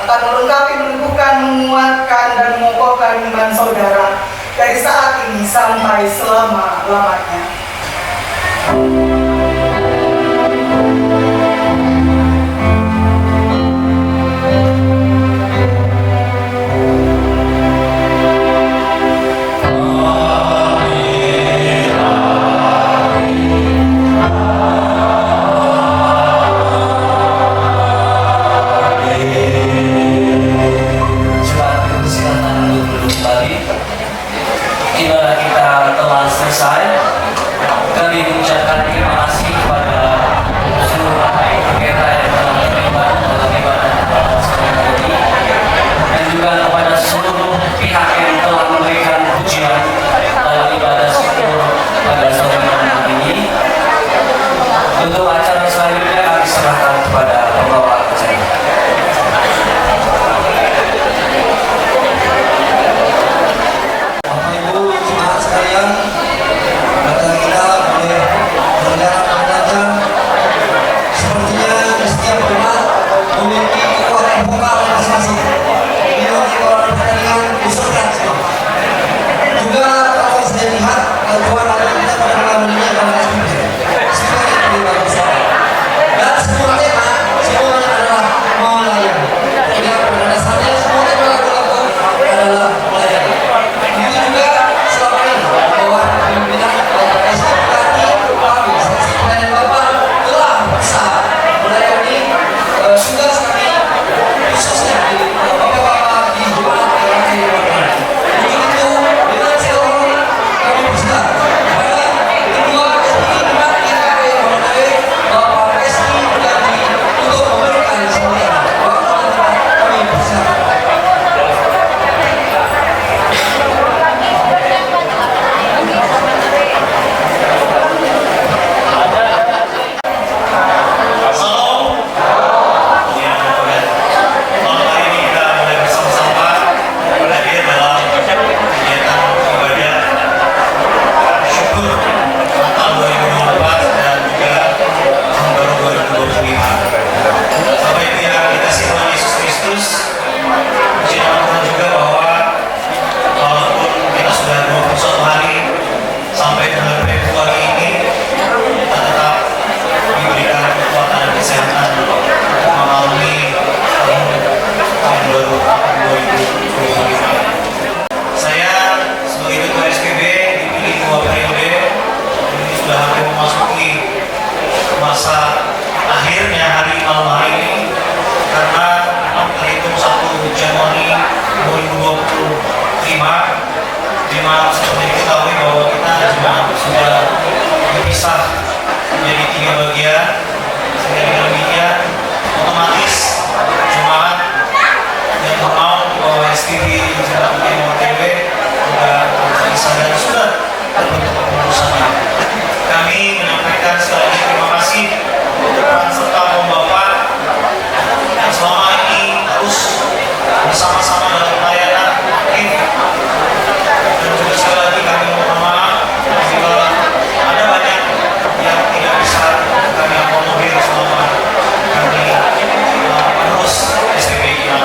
akan melengkapi, meneguhkan, menguatkan, dan mengokohkan iman saudara dari saat ini sampai selama-lamanya. Kami mengucapkan terima kasih kepada seluruh pendeta yang telah terlibat dalam ibadah sekarang ini, dan juga kepada seluruh pihak yang telah memberikan pujian dalam ibadah syukur pada sore malam ini. Untuk acara selanjutnya kami serahkan kepada pembawa acara. Bapak Ibu jemaat sekalian, kata kita boleh berjalan belajar. Sepertinya di setiap jemaat memiliki kekuatan vokal masing-masing. Ini orang pertandingan usulkan semua. Juga kalau saya lihat Tuhan ada kita pada malam ini adalah SPB. Semua yang terlibat bersama. Dan semua tema semuanya adalah melayani. Jadi pada dasarnya semua tema lagu-lagu adalah melayani. Itu juga selama ini bahwa pimpinan SPKI kami seksi pelayanan Bapak telah berusaha melayani tugas kami khususnya di Bapak-Bapak di jemaat yang di Bapak. Untuk itu dengan seluruh kami berusaha pada kedua SPKI jemaat GKP Moratewe Bapak SPKI berjanji untuk memberikan sambutan. Bapak kami berusaha. Salam. Ya, malam hari ini kita mulai bersama-sama hadir dalam kegiatan ibadah syukur Natal 2024 dan juga tahun baru 2025. Bapak Ibu yang dikasihi Tuhan Yesus Kristus, puji nama Tuhan juga bahwa walaupun kita sudah 21 hari sampai bulan Februari ini, kita tetap diberikan kekuatan dan kesehatan mengalami tahun baru 2025. Saya sebagai ketua SPB dipilih 2 periode, ini sudah hampir memasuki masa akhirnya hari malam hari ini, karena memang terhitung 1 Januari 2025 dimana seperti diketahui bahwa kita jemaat sudah dipisah menjadi 3 bagian, sehingga dengan demikian otomatis jemaat yang mau di bawah SPB Jemaat Moratewe juga terpisah dan sudah terbentuk kepengurusannya. Kami menyampaikan sekali lagi terima kasih untuk peran serta Bapak yang selama ini terus bersama-sama dalam pelayanan aktif, dan juga sekali lagi kami mohon maaf jika ada banyak yang tidak bisa kami akomodir selama kami menerus SPB kita.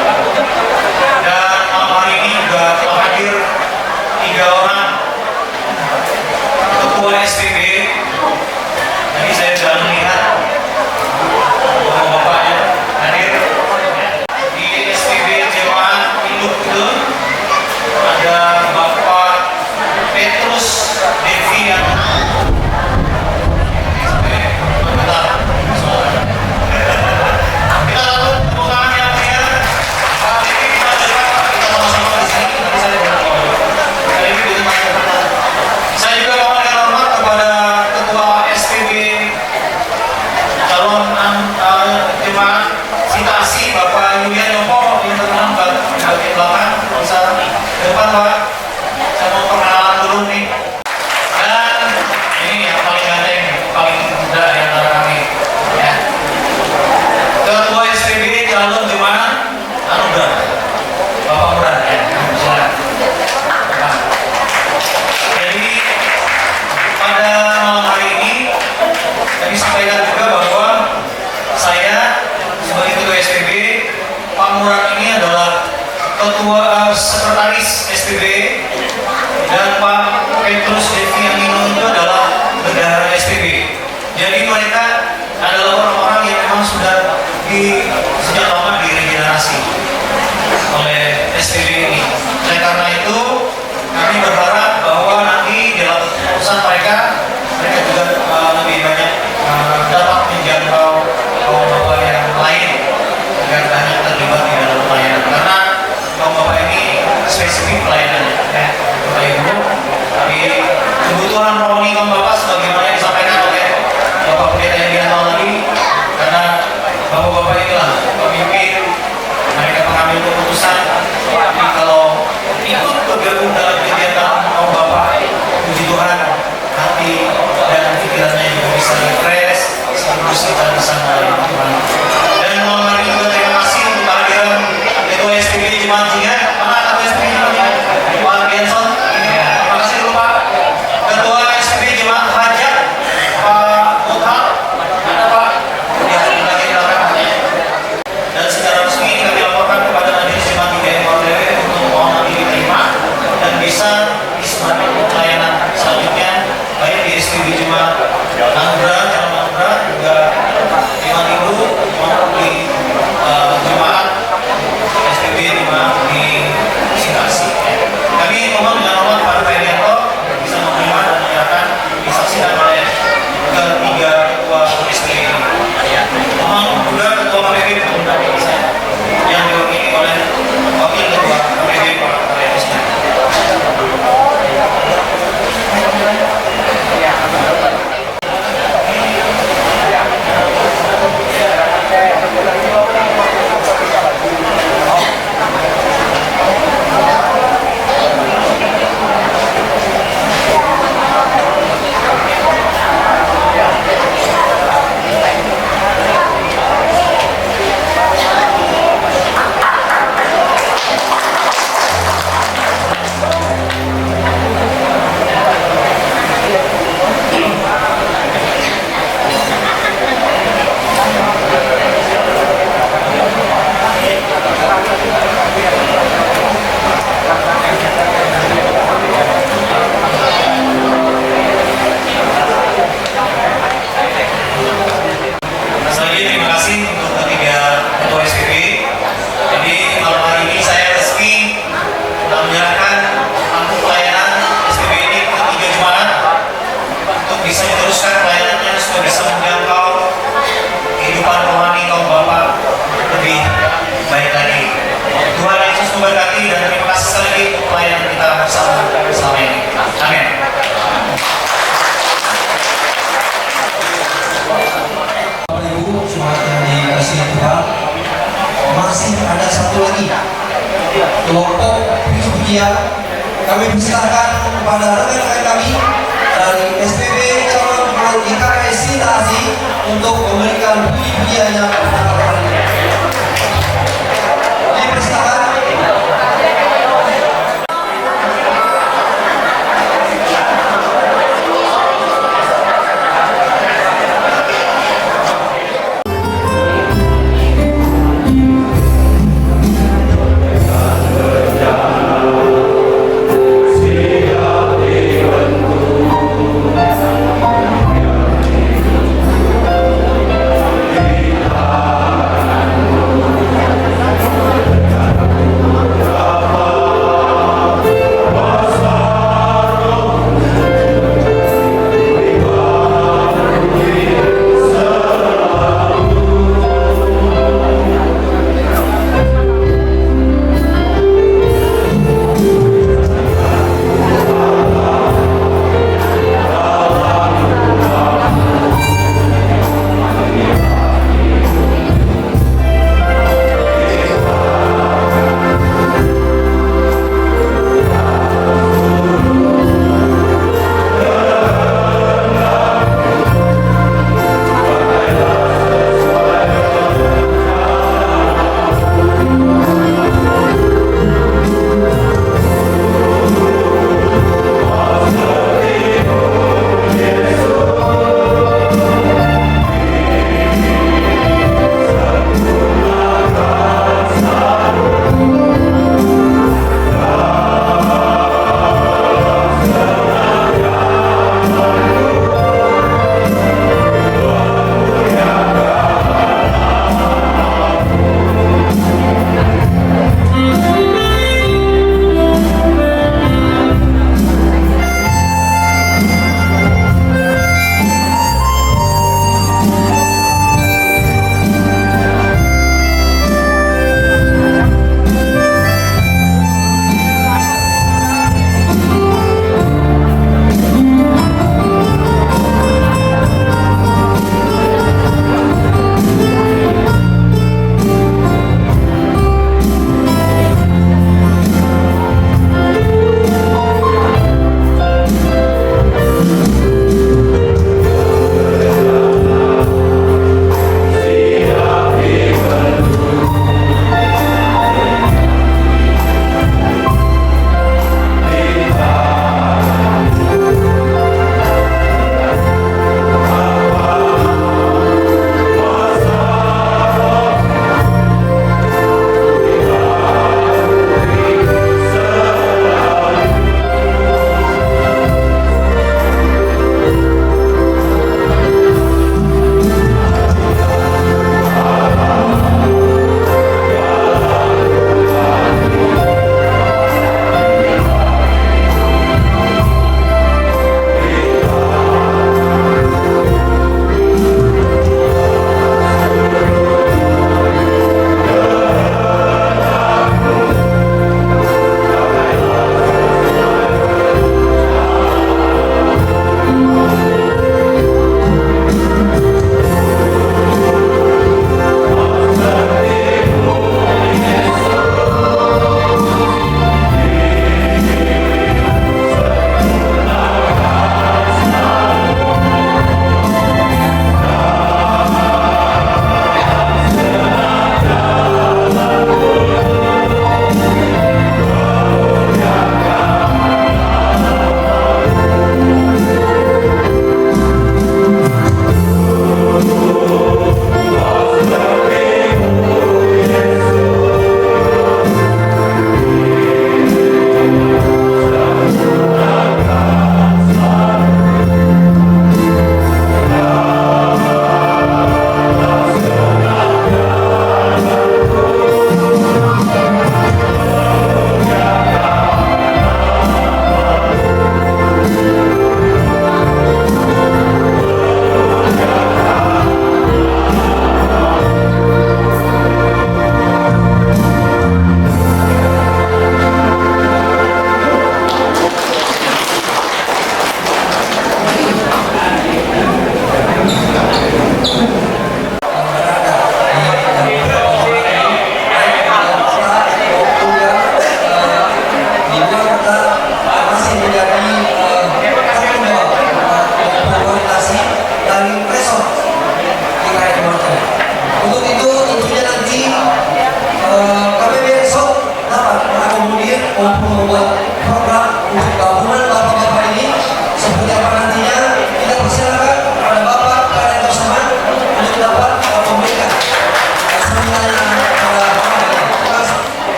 Dan malam hari ini juga telah hadir 3 orang ketua SPB. Tadi saya sudah melihat bapak-bapaknya hadir di SPB Jemaat Induk itu. Ada Bapak Petrus Devian. Kita lakukan tepuk tangan yang meriah. Kali ini kita coba kita sama-sama di sini. Nanti saya berdoa. Kali ini di tempat kita. Saya juga mohon dengan hormat kepada Ketua SPB calon jemaat Sitasi Bapak Yulian Yopo yang terkenal di bagian belakang. Bisa ke depan Pak. Saya mau perkenalan dulu nih. Dan ini yang paling ganteng, paling muda di antara kami. Ya. Ketua SPB calon jemaat Anugerah Bapak Murad ya. Silakan. Nah. Jadi pada malam hari ini kami sampaikan juga bahwa saya sebagai ketua SPB, Pak Murad ini Sekretaris SPB, dan Pak Petrus Devi Amino itu adalah bendahara SPB. Jadi mereka adalah orang-orang yang memang sudah sejak lama diregenerasi oleh SPB ini. Oleh karena itu kami berharap bahwa nanti dalam urusan mereka juga lebih banyak dapat menjangkau kaum bapak yang lain agar banyak terlibat di dalam pelayanan, karena kaum bapak ini spesifik pelayanannya, ya, Bapak Ibu. Tapi kebutuhan rohani kaum bapak sebagaimana yang disampaikan oleh Bapak Pendeta yang diantara tadi, karena bapak-bapak inilah pemimpin, mereka pengambil keputusan. Tapi kalau ikut bergabung dalam kegiatan kaum bapak, puji Tuhan, hati dan pikirannya juga bisa refresh, sekaligus kita bisa melayani Tuhan. Dan malam hari juga terima kasih untuk kehadiran Ketua SPB Jemaat Jingga. Mana Ketua SPB Jemaat Jingga? Pak Genson. Terima kasih dulu Pak. Ketua SPB Jemaat Hajat, Pak Muthal. Ada Pak? Ya, lagi di belakang. Dan secara resmi kami laporkan kepada Majelis Jemaat Jingga MOTW untuk mohon diterima dan bisa disematkan pelayanan selanjutnya, baik di SPB Jemaat Anggra, Jalan Anggra, juga Jemaat Ibu maupun di Jemaat SPB Jemaat di Singkasi. Kami mohon dengan hormat Pak Ferianto bisa menerima dan menyerahkan disaksikan oleh ketiga ketua SPB ini. Mohon juga ketua KPB untuk saya yang diwakili oleh wakil ketua KPB Pak Ferianto. Kelompok puji-pujian kami persilahkan kepada rekan-rekan kami dari SPB calon gubernur IKS Sintasi untuk memberikan puji-pujiannya kepada rekan kami. Dipersilakan. Kita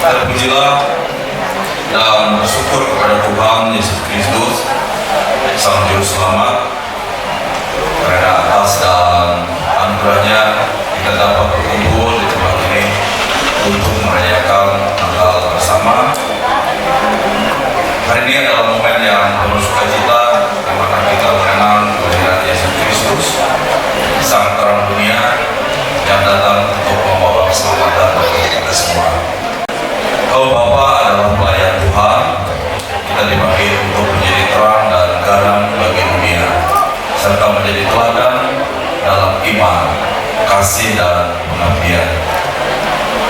Terpujilah dan bersyukur kepada Tuhan Yesus Kristus, Sang Juru Selamat, karena atas dan anugerahnya kita dapat berkumpul di tempat ini untuk merayakan Natal bersama. Hari ini adalah momen yang penuh sukacita, di mana kita mengenang kelahiran Yesus Kristus, Sang Terang Dunia, yang datang untuk membawa keselamatan bagi kita semua. Kalau Bapa adalah pelayan Tuhan, kita dipanggil untuk menjadi terang dan garam bagi dunia, serta menjadi teladan dalam iman, kasih dan pengabdian.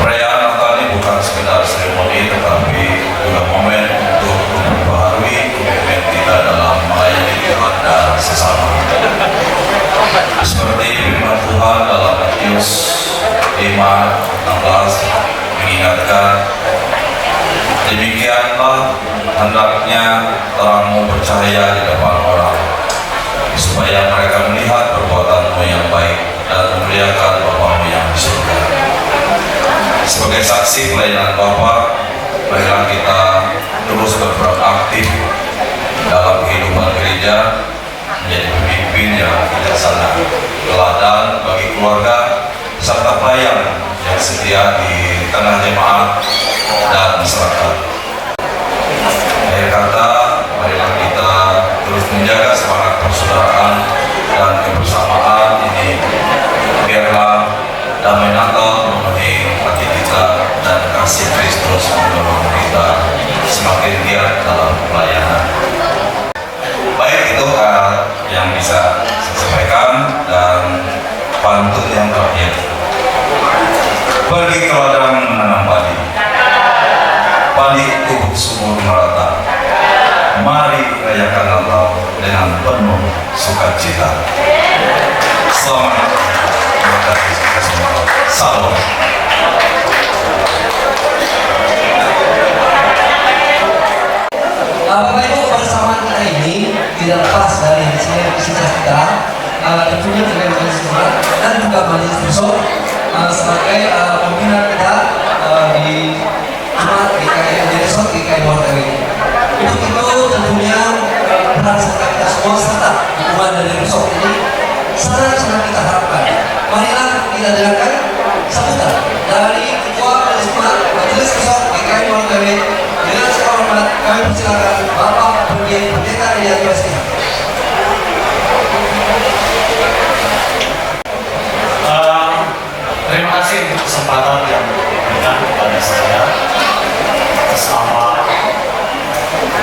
Perayaan Natal ini bukan sekedar seremoni, tetapi juga momen untuk memperbaharui komitmen kita dalam melayani Tuhan dan sesama. Seperti firman Tuhan dalam Matius 5:16 mengingatkan, demikianlah hendaknya terangmu bercahaya di depan orang, supaya mereka melihat perbuatanmu yang baik dan memuliakan Bapamu yang di surga. Sebagai saksi pelayanan Bapa, marilah kita terus berperan aktif dalam kehidupan gereja, menjadi pemimpin yang bijaksana, teladan bagi keluarga, serta pelayan yang setia di tengah jemaat dan masyarakat. Akhir kata, marilah kita terus menjaga semangat persaudaraan dan kebersamaan ini. Biarlah damai Natal memenuhi hati kita dan kasih Kristus mendorong kita semakin giat dalam pelayanan. Baik, itu yang bisa saya sampaikan, dan pantun yang terakhir. Pergi ke ladang menanam padi, padi tumbuh subur merata. Mari rayakan Natal dengan penuh sukacita. Selamat memberkati kita semua. Salam. Bapak Ibu, persamaan kita ini tidak lepas dari sinergis kita, tentunya dengan majelis Tuhan dan juga majelis besok sebagai pembina kita di Jemaat GKI Resort GKI Mortewe. Untuk itu tentunya peran serta kita semua serta dukungan dari besok ini sangat kita harapkan. Marilah kita dengarkan sambutan dari Ketua Majelis Besok GKI Mortewe. Dengan hormat kami persilakan Bapak Pendeta Elia Yosi. Terima kasih untuk kesempatan yang diberikan kepada saya atas nama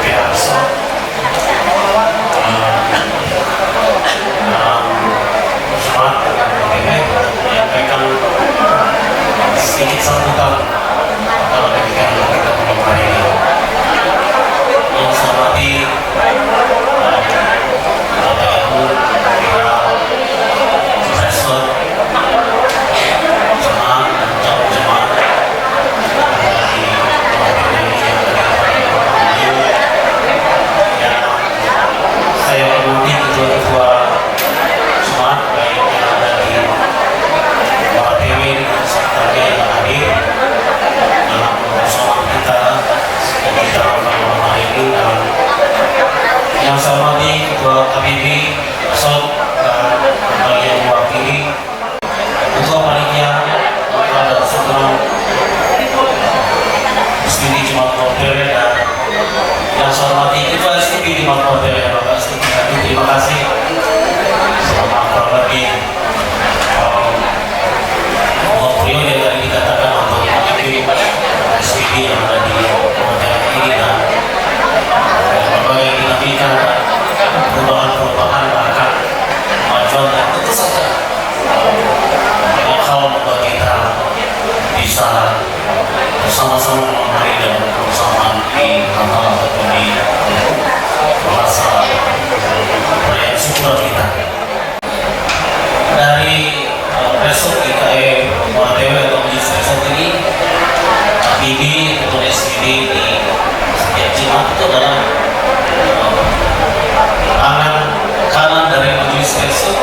pihak besok Jemaat ini menyampaikan sedikit sambutan dalam kegiatan kita malam hari ini. Yang saya hormati Bapak Ibu Profesor jemaat dan calon jemaat dari saya hormati ketua-ketua jemaat baik yang ada di Mortewe dan sekitarnya yang hadir dalam persoalan kita malam hari ini. Dan yang saya hormati Ketua KBB Besok dan berbagai yang mewakili Ketua Panitia dan Sumber SPD Jemaat Mortewe, dan yang saya hormati Ketua SPD Jemaat Mortewe Bapak SPD. Terima kasih. Selama kurang lebih 2 periode yang tadi dikatakan untuk memimpin SPD yang ada di Mortewe ini, dan berbagai dinamika perubahan-perubahan bahkan kemajuan, dan tentu saja banyak hal membuat kita bisa bersama-sama menghadiri dan bersamaan di Natal ataupun di masa perayaan syukuran kita. Dari besok GKI Mortewe atau Majelis Besok ini, KBB atau SPD di setiap jemaat itu adalah tangan kanan dari Majelis Besok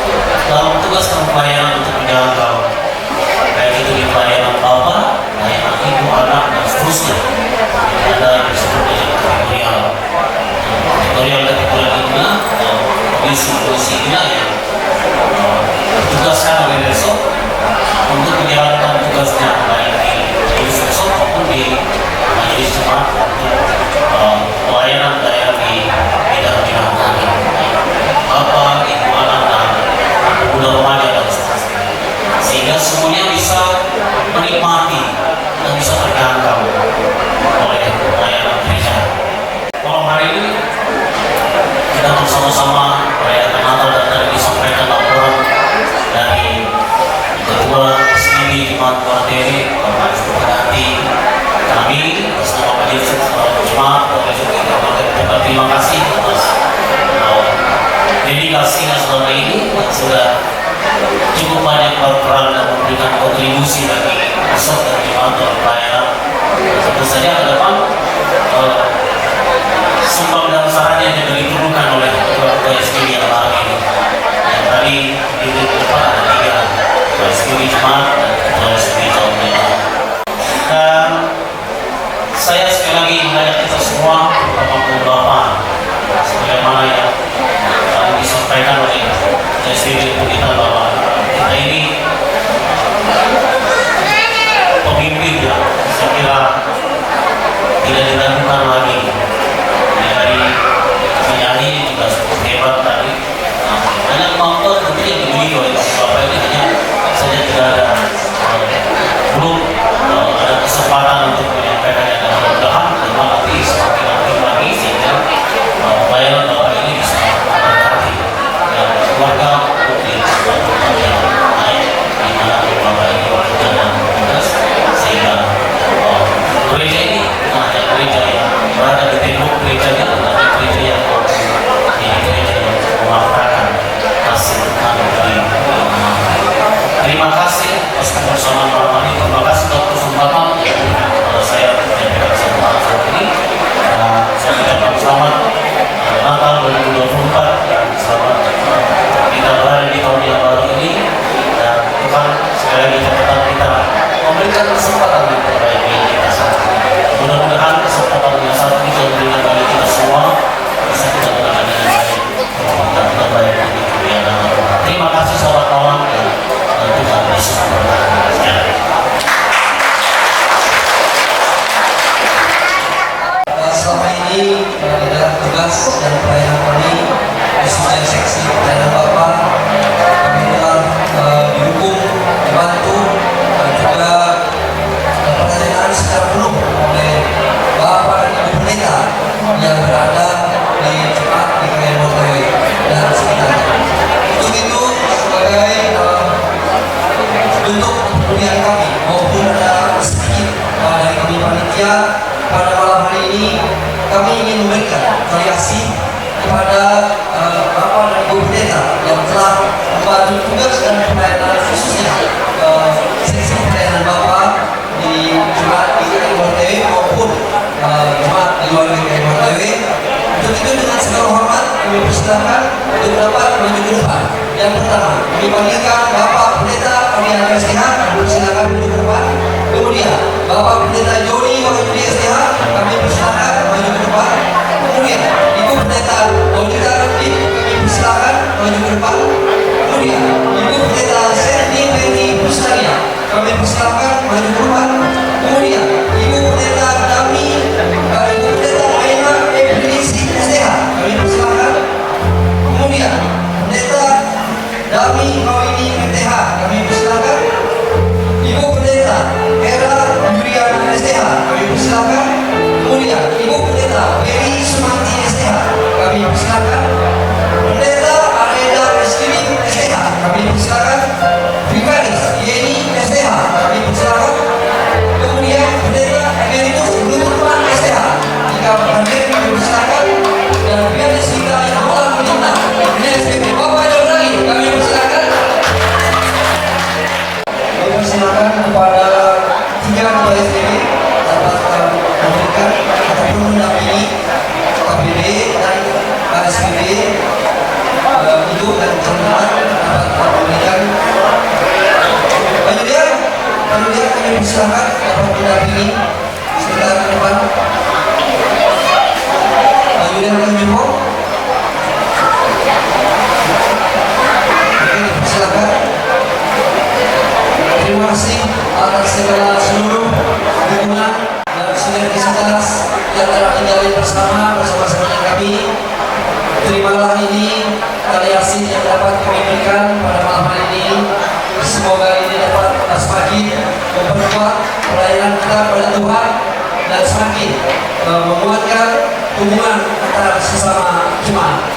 dalam tugas dan pelayanan untuk menjalankan, baik itu di pelayanan Bapak, pelayanan Ibu, anak, dan seterusnya. seterusnya. Ada yang disebut dengan kategorial. Kategorial ini polisi inilah yang ditugaskan oleh besok untuk menjalankan tugasnya baik di majelis besok maupun di majelis jemaat untuk pelayanan daerah di bidang-bidang kami, bapak, ibu anak dan pemuda remaja dan seterusnya, sehingga semuanya bisa menikmati dan bisa terjangkau oleh pelayanan gereja. Malam hari ini kita bersama-sama merayakan Natal dan tadi disampaikan laporan dari Ketua SPB Jemaat Kuarteri Bapak Bupati kami bersama majelis jemaat dan terima kasih atas dedikasinya selama ini yang sudah cukup banyak berperan dan memberikan kontribusi bagi besok dan jemaat dalam pelayanan. Tentu saja ke depan sumbang dan sarannya juga diturunkan oleh Ketua SPB yang baru ini. Yang tadi di depan ada 3, Ketua SPB Jemaat dan Ketua SPB Calon Jemaat. Dan saya sekali lagi mengajak kita semua, terutama Bapak, sebagaimana yang tadi disampaikan oleh Ketua SPB untuk kita bahwa kita ini pemimpin yang saya kira tidak diragukan lagi. Dari penyanyi juga cukup hebat tadi. Hanya kemampuan tentunya dimiliki oleh Bapak ini hanya saja tidak ada belum ada kesempatan untuk menyampaikan yang mudah-mudahan memang nanti semakin aktif lagi sehingga pelayanan Bapak ini bisa berarti dan keluarga untuk di yang naik di mana Bapak ini bekerja dan tugas sehingga gereja ini bukan hanya gereja yang berada di tembok gerejanya, tetapi gereja yang ini gereja yang mewartakan kasih Tuhan bagi terima kasih atas kebersamaan malam hari. Terima kasih atas kesempatan saya menyampaikan selamat saat ini. Saya ucapkan selamat Natal 2024 dan selamat kita berada di tahun yang baru ini dan Tuhan sekali lagi catatan kita memberikan kesempatan yang terbaik bagi kita saat ini. Mudah-mudahan kesempatan yang saat ini diberikan bagi kita semua bisa kita gunakan dengan baik dan terbaik bagi kemuliaan Allah. Terima kasih sahabat kawan dan Tuhan Yesus memberkati. Selama ini dalam tugas dan pelayanan kami khususnya seksi pelayanan Bapak kami telah didukung, dibantu dan juga pelayanan secara penuh oleh Bapak dan Ibu Pendeta yang berada di jemaat di KMOTW dan sekitarnya. Untuk itu sebagai bentuk kepedulian kami maupun ada sedikit dari kami panitia pada malam hari ini kami ingin memberikan variasi kepada Bapak dan Ibu Pendeta yang telah membantu tugas dan pelayanan khususnya seksi pelayanan Bapak di jemaat di KMOTW maupun jemaat di luar KMOTW. Untuk itu dengan segala hormat kami persilakan untuk dapat maju ke depan. Yang pertama, kami panggilkan Bapak Pendeta kami akan sehat, kami persilakan maju ke depan. Kemudian Bapak Pendeta Joni Wakajudi STH kami persilakan maju ke depan. Kemudian Ibu Pendeta Olita Rafif kami persilakan maju ke depan. Kemudian Ibu Pendeta Serni Penny Pustaria kami persilakan maju ke depan. Kemudian Ibu Pendeta Dami Ibu Pendeta Aina Ebrilisi STH kami persilakan. Kemudian Pendeta Dami Mawini MTH kami persilakan. Ibu Pendeta Era Juliana STH kami persilakan. Kemudian Ibu Pendeta Beri Sumanti STH kami persilakan. Pendeta Areda Eskiri STH kami persilakan. Vikaris Yeni STH kami persilakan. Kemudian Pendeta Emeritus Lutman STH jika hadir kami persilakan. Dan Vikaris kita yang telah meminta dengan SPB Bapak Jodrai kami persilakan. Kami persilakan kepada 3 ketua SPB dapat memberikan ataupun mendampingi KPD dan SPB hidup dan jemaat dapat memberikan kemudian kami persilakan dapat mendampingi sebentar bersama dengan kami. Terimalah ini tali asih yang dapat kami berikan pada malam hari ini. Semoga ini dapat semakin memperkuat pelayanan kita pada Tuhan dan semakin menguatkan hubungan antara sesama jemaat.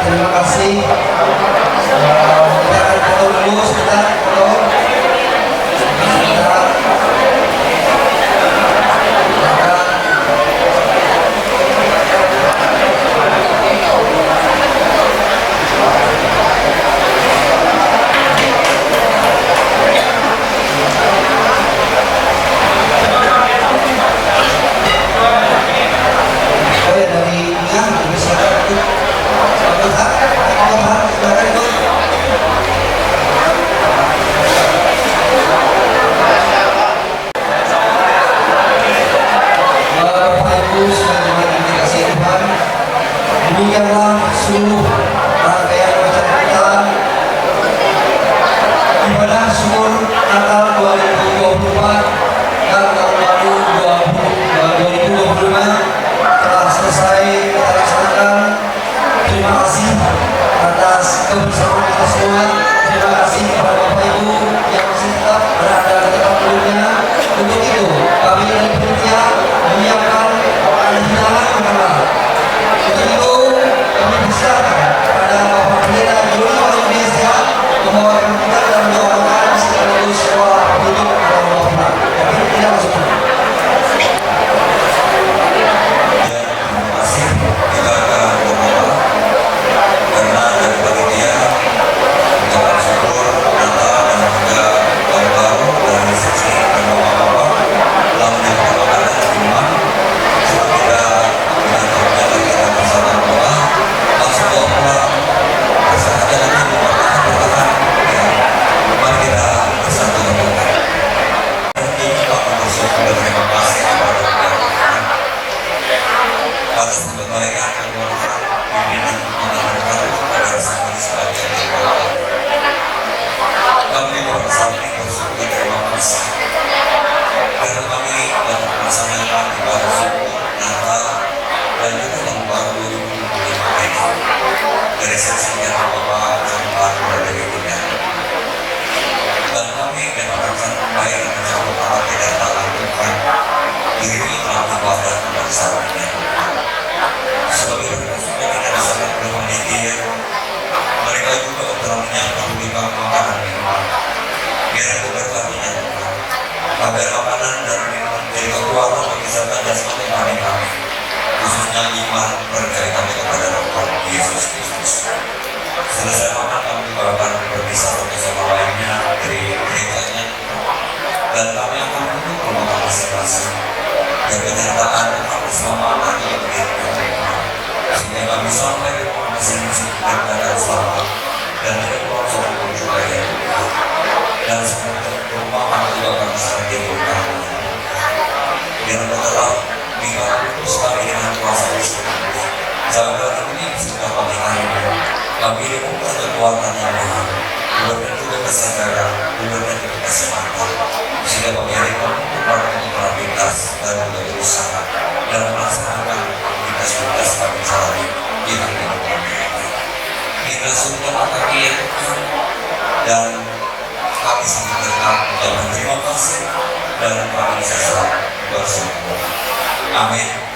Terima kasih. Kita akan foto dulu sebentar, foto. Sebentar. Oke, dari yang bisa ikut. Demikianlah seluruh rangkaian acara kita ibadah syukur Natal 2024 dan tahun baru 2025 telah selesai kita laksanakan. Terima kasih atas kebersamaan kita semua. Terima kasih kepada Bapak Ibu yang masih tetap berada di tempat duduknya. Untuk itu kami dari panitia menyiapkan hidangan makanan. Untuk itu kami persilakan kepada Bapak Pendeta Joni Indonesia membawakan kita dan mendoakan sekaligus doa penutup dalam doa. Kami tidak masuk. Kita akan berdoa karena dari panitia ucapan syukur Natal dan juga tahun baru dan resepsi dan bapak-bapak telah menyempurnakan dan iman. Sebelum kita menangkapnya lagi kita bersama doa langsung doa pulang bersahaja nanti bertahan. Mari kita bersatu berdoa. Kita bersyukur dan terima kasih kepada Tuhan atas kebaikan dan berkat pimpinan mengajarkan kepada kami sebagai jemaat. Kami bersama bersyukur terima kasih karena kami dapat melaksanakan ibadah syukur Natal dan juga tahun baru 2025 ini dari sesinya Bapak Jemaat dari dunia. Dan kami mendapatkan kebaikan dan keberkahan tidak tak lakukan diri dalam ibadah kebangsaan. Sebagai berkata kita sangat berpanitia, mereka juga telah menyiapkan berbagai makanan minuman. Biar keberkatinya Tuhan, agar makanan dan minuman jadi kekuatan bagi kesehatan jasmani kami, khususnya iman percaya kami kepada Tuhan Yesus Kristus. Selesai makan kami juga akan berpisah satu sama lainnya dari gerejanya, dan kami akan menuju ke rumah masing-masing. Dan kenyataan Tuhan bersama kami yang sehingga kami sampai ke rumah masing-masing dalam keadaan selamat dan tidak berlangsung juga ya Tuhan. Dan semoga rumah kami juga akan semakin berkah. Biar berterang minggu terus kami dengan kuasa Kristus. Jaga ini sudah kami hari kami dibuka kekuatan yang maha, diberikan juga kesadaran, diberikan juga kesempatan, sehingga kami hari kami untuk beraktivitas dan juga berusaha dan melaksanakan aktivitas kami sehari di dalam kita sudah kaki dan kami sangat berterima kasih dan kami bisa bersyukur. Amin.